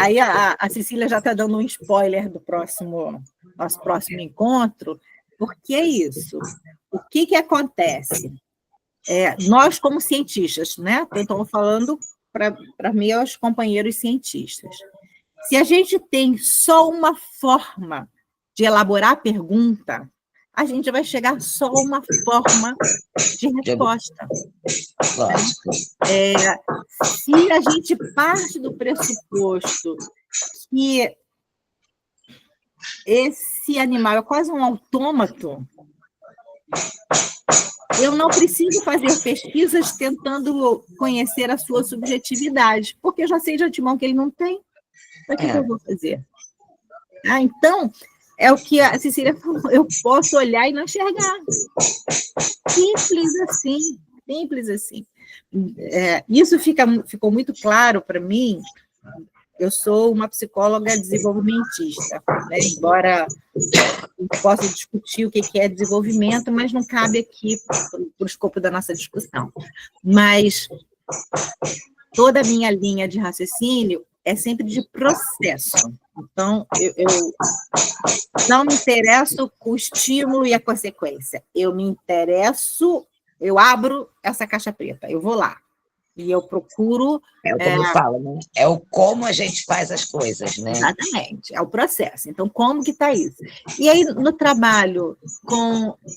aí a Cecília já está dando um spoiler do nosso próximo encontro, porque é isso. O que acontece? Nós, como cientistas, né? Estou falando para meus companheiros cientistas. Se a gente tem só uma forma de elaborar a pergunta, a gente vai chegar só a uma forma de resposta. Lógico. Se a gente parte do pressuposto que esse animal é quase um autômato, eu não preciso fazer pesquisas tentando conhecer a sua subjetividade, porque eu já sei de antemão que ele não tem. Para que eu vou fazer? Então, é o que a Cecília falou, eu posso olhar e não enxergar. Simples assim, simples assim. Isso ficou muito claro para mim. Eu sou uma psicóloga desenvolvimentista, né? Embora eu possa discutir o que é desenvolvimento, mas não cabe aqui para o escopo da nossa discussão. Mas toda a minha linha de raciocínio é sempre de processo. Então, eu não me interesso com o estímulo e a consequência. Eu me interesso, eu abro essa caixa preta, eu vou lá. E eu procuro... Como eu falo, né? É o como a gente faz as coisas, né? Exatamente, é o processo. Então, como que está isso? E aí, no trabalho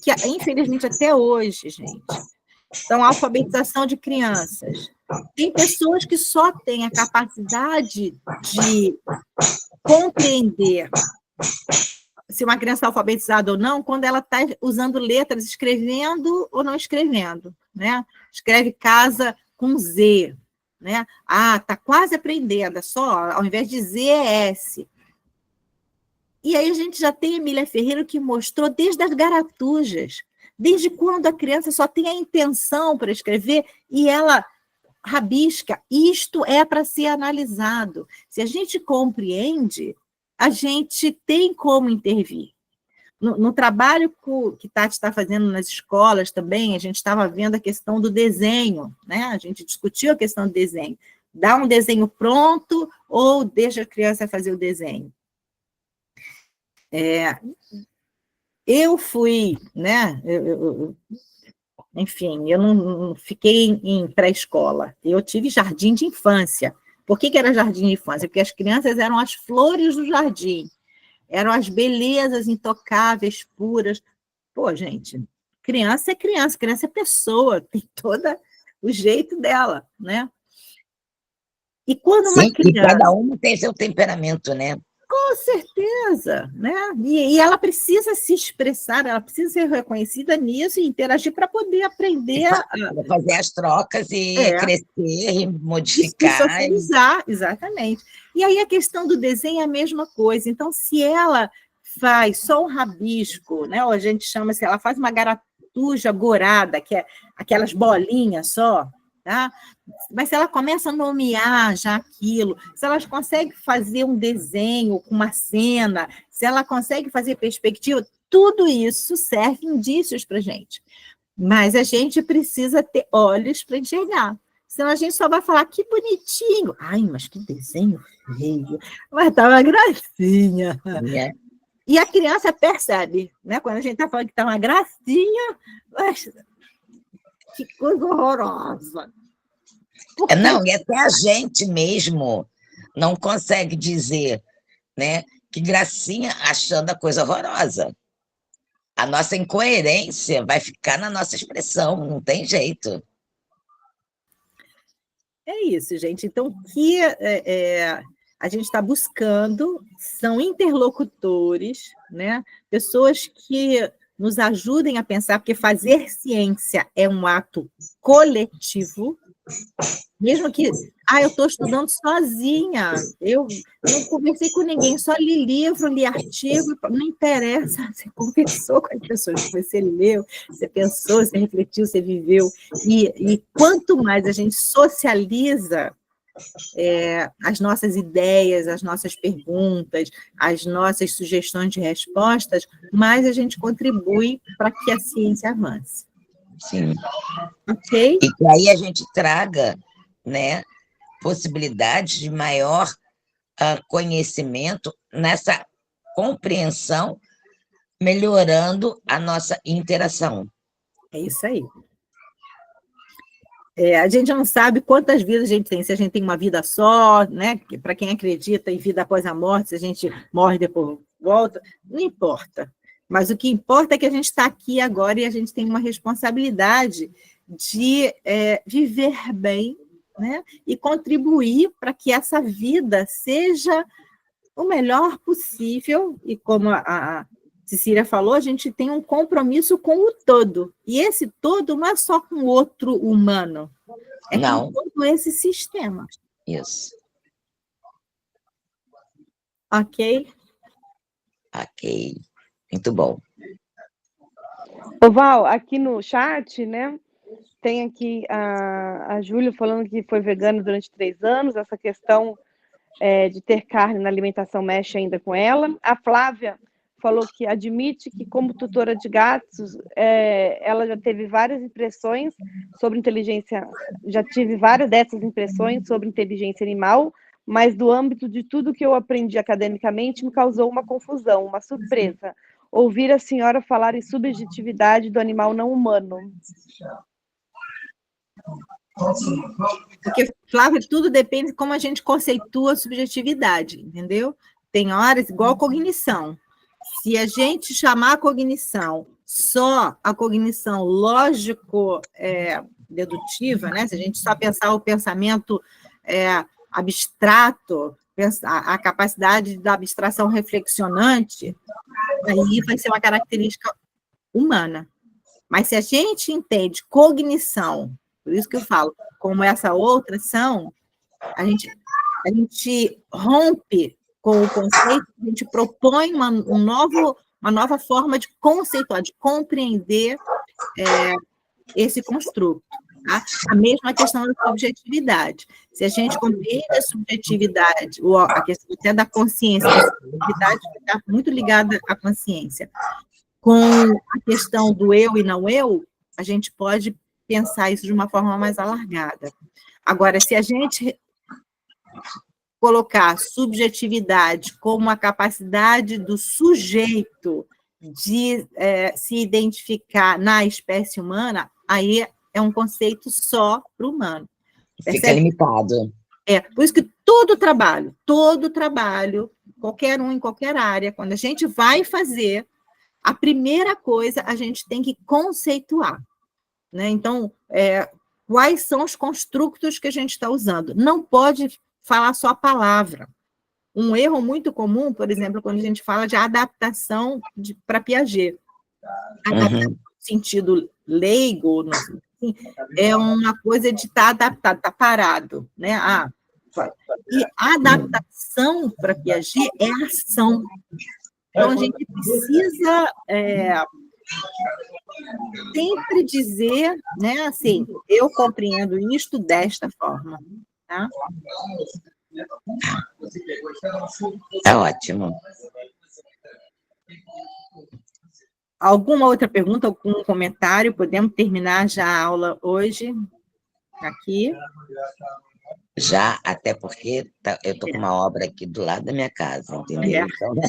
que infelizmente até hoje, gente, então, a alfabetização de crianças. Tem pessoas que só têm a capacidade de compreender se uma criança está alfabetizada ou não, quando ela está usando letras, escrevendo ou não escrevendo, né? Escreve casa com Z, né? Está quase aprendendo, é só, ao invés de Z, é S. E aí a gente já tem a Emília Ferreira que mostrou desde as garatujas, desde quando a criança só tem a intenção para escrever e ela rabisca. Isto é para ser analisado. Se a gente compreende, a gente tem como intervir. No trabalho que Tati está fazendo nas escolas também, a gente estava vendo a questão do desenho, né? A gente discutiu a questão do desenho. Dá um desenho pronto ou deixa a criança fazer o desenho? Eu fui, né? Enfim, eu não fiquei em pré-escola. Eu tive jardim de infância. Por que era jardim de infância? Porque as crianças eram as flores do jardim. Eram as belezas intocáveis, puras. Pô, gente, criança é pessoa, tem todo o jeito dela, né? E quando uma criança... E cada uma tem seu temperamento, né? Com certeza, né? E ela precisa se expressar, ela precisa ser reconhecida nisso e interagir para poder aprender a fazer as trocas e crescer e modificar. E socializar, exatamente. E aí a questão do desenho é a mesma coisa. Então, se ela faz só um rabisco, né? Ou a gente chama, se ela faz uma garatuja gorada, que é aquelas bolinhas só, tá? Mas se ela começa a nomear já aquilo, se ela consegue fazer um desenho com uma cena, se ela consegue fazer perspectiva, tudo isso serve indícios para a gente. Mas a gente precisa ter olhos para enxergar. Senão a gente só vai falar, que bonitinho. Ai, mas que desenho feio. Mas tá uma gracinha. E a criança percebe, né? Quando a gente está falando que está uma gracinha, mas que coisa horrorosa. Não, e até a gente mesmo não consegue dizer, né, que gracinha achando a coisa horrorosa. A nossa incoerência vai ficar na nossa expressão, não tem jeito. É isso, gente. Então, o que a gente está buscando são interlocutores, né? Pessoas que nos ajudem a pensar, porque fazer ciência é um ato coletivo, mesmo que, eu estou estudando sozinha, eu não conversei com ninguém, só li livro, li artigo, não interessa, você conversou com as pessoas que você leu, você pensou, você refletiu, você viveu, e quanto mais a gente socializa as nossas ideias, as nossas perguntas, as nossas sugestões de respostas, mais a gente contribui para que a ciência avance. Sim. Ok? E que aí a gente traga, né, possibilidades de maior conhecimento nessa compreensão, melhorando a nossa interação. É isso aí. A gente não sabe quantas vidas a gente tem, se a gente tem uma vida só, né? Para quem acredita em vida após a morte, se a gente morre e depois volta, não importa. Mas o que importa é que a gente está aqui agora e a gente tem uma responsabilidade de viver bem, né? E contribuir para que essa vida seja o melhor possível, e como a Cecília falou, a gente tem um compromisso com o todo, e esse todo não é só com outro humano, Não. com todo esse sistema. Isso. Ok? Ok. Muito bom. Ô, Val, aqui no chat, né, tem aqui a Júlia falando que foi vegana durante 3 anos, essa questão de ter carne na alimentação mexe ainda com ela. A Flávia falou que admite que, como tutora de gatos, ela já teve várias impressões sobre inteligência, já tive várias dessas impressões sobre inteligência animal, mas do âmbito de tudo que eu aprendi academicamente me causou uma confusão, uma surpresa. Ouvir a senhora falar em subjetividade do animal não humano. Porque, Flávia, tudo depende de como a gente conceitua a subjetividade, entendeu? Tem horas, igual cognição. Se a gente chamar a cognição só a cognição lógico-dedutiva, né? Se a gente só pensar o pensamento abstrato, a capacidade da abstração reflexionante, aí vai ser uma característica humana. Mas se a gente entende cognição, por isso que eu falo, como essa outra ação, a gente rompe com o conceito, a gente propõe uma nova forma de conceituar, de compreender esse construto. Tá? A mesma questão da subjetividade. Se a gente compreende a subjetividade, ou a questão até da consciência, a subjetividade está muito ligada à consciência, com a questão do eu e não eu, a gente pode pensar isso de uma forma mais alargada. Agora, se a gente colocar subjetividade como a capacidade do sujeito de se identificar na espécie humana, aí é um conceito só para o humano. Fica Percebe? limitado. Por isso que todo trabalho, qualquer um em qualquer área, quando a gente vai fazer, a primeira coisa a gente tem que conceituar, né? Então, quais são os construtos que a gente está usando? Não pode falar só a palavra. Um erro muito comum, por exemplo, quando a gente fala de adaptação para Piaget. Adaptação no sentido leigo, é uma coisa de estar adaptado, estar parado, né? E a adaptação para Piaget é a ação. Então, a gente precisa sempre dizer, né, assim, eu compreendo isto desta forma. Tá? É ótimo. Alguma outra pergunta, algum comentário? Podemos terminar já a aula hoje, aqui. Já, até porque eu estou com uma obra aqui do lado da minha casa, entendeu? Então, né?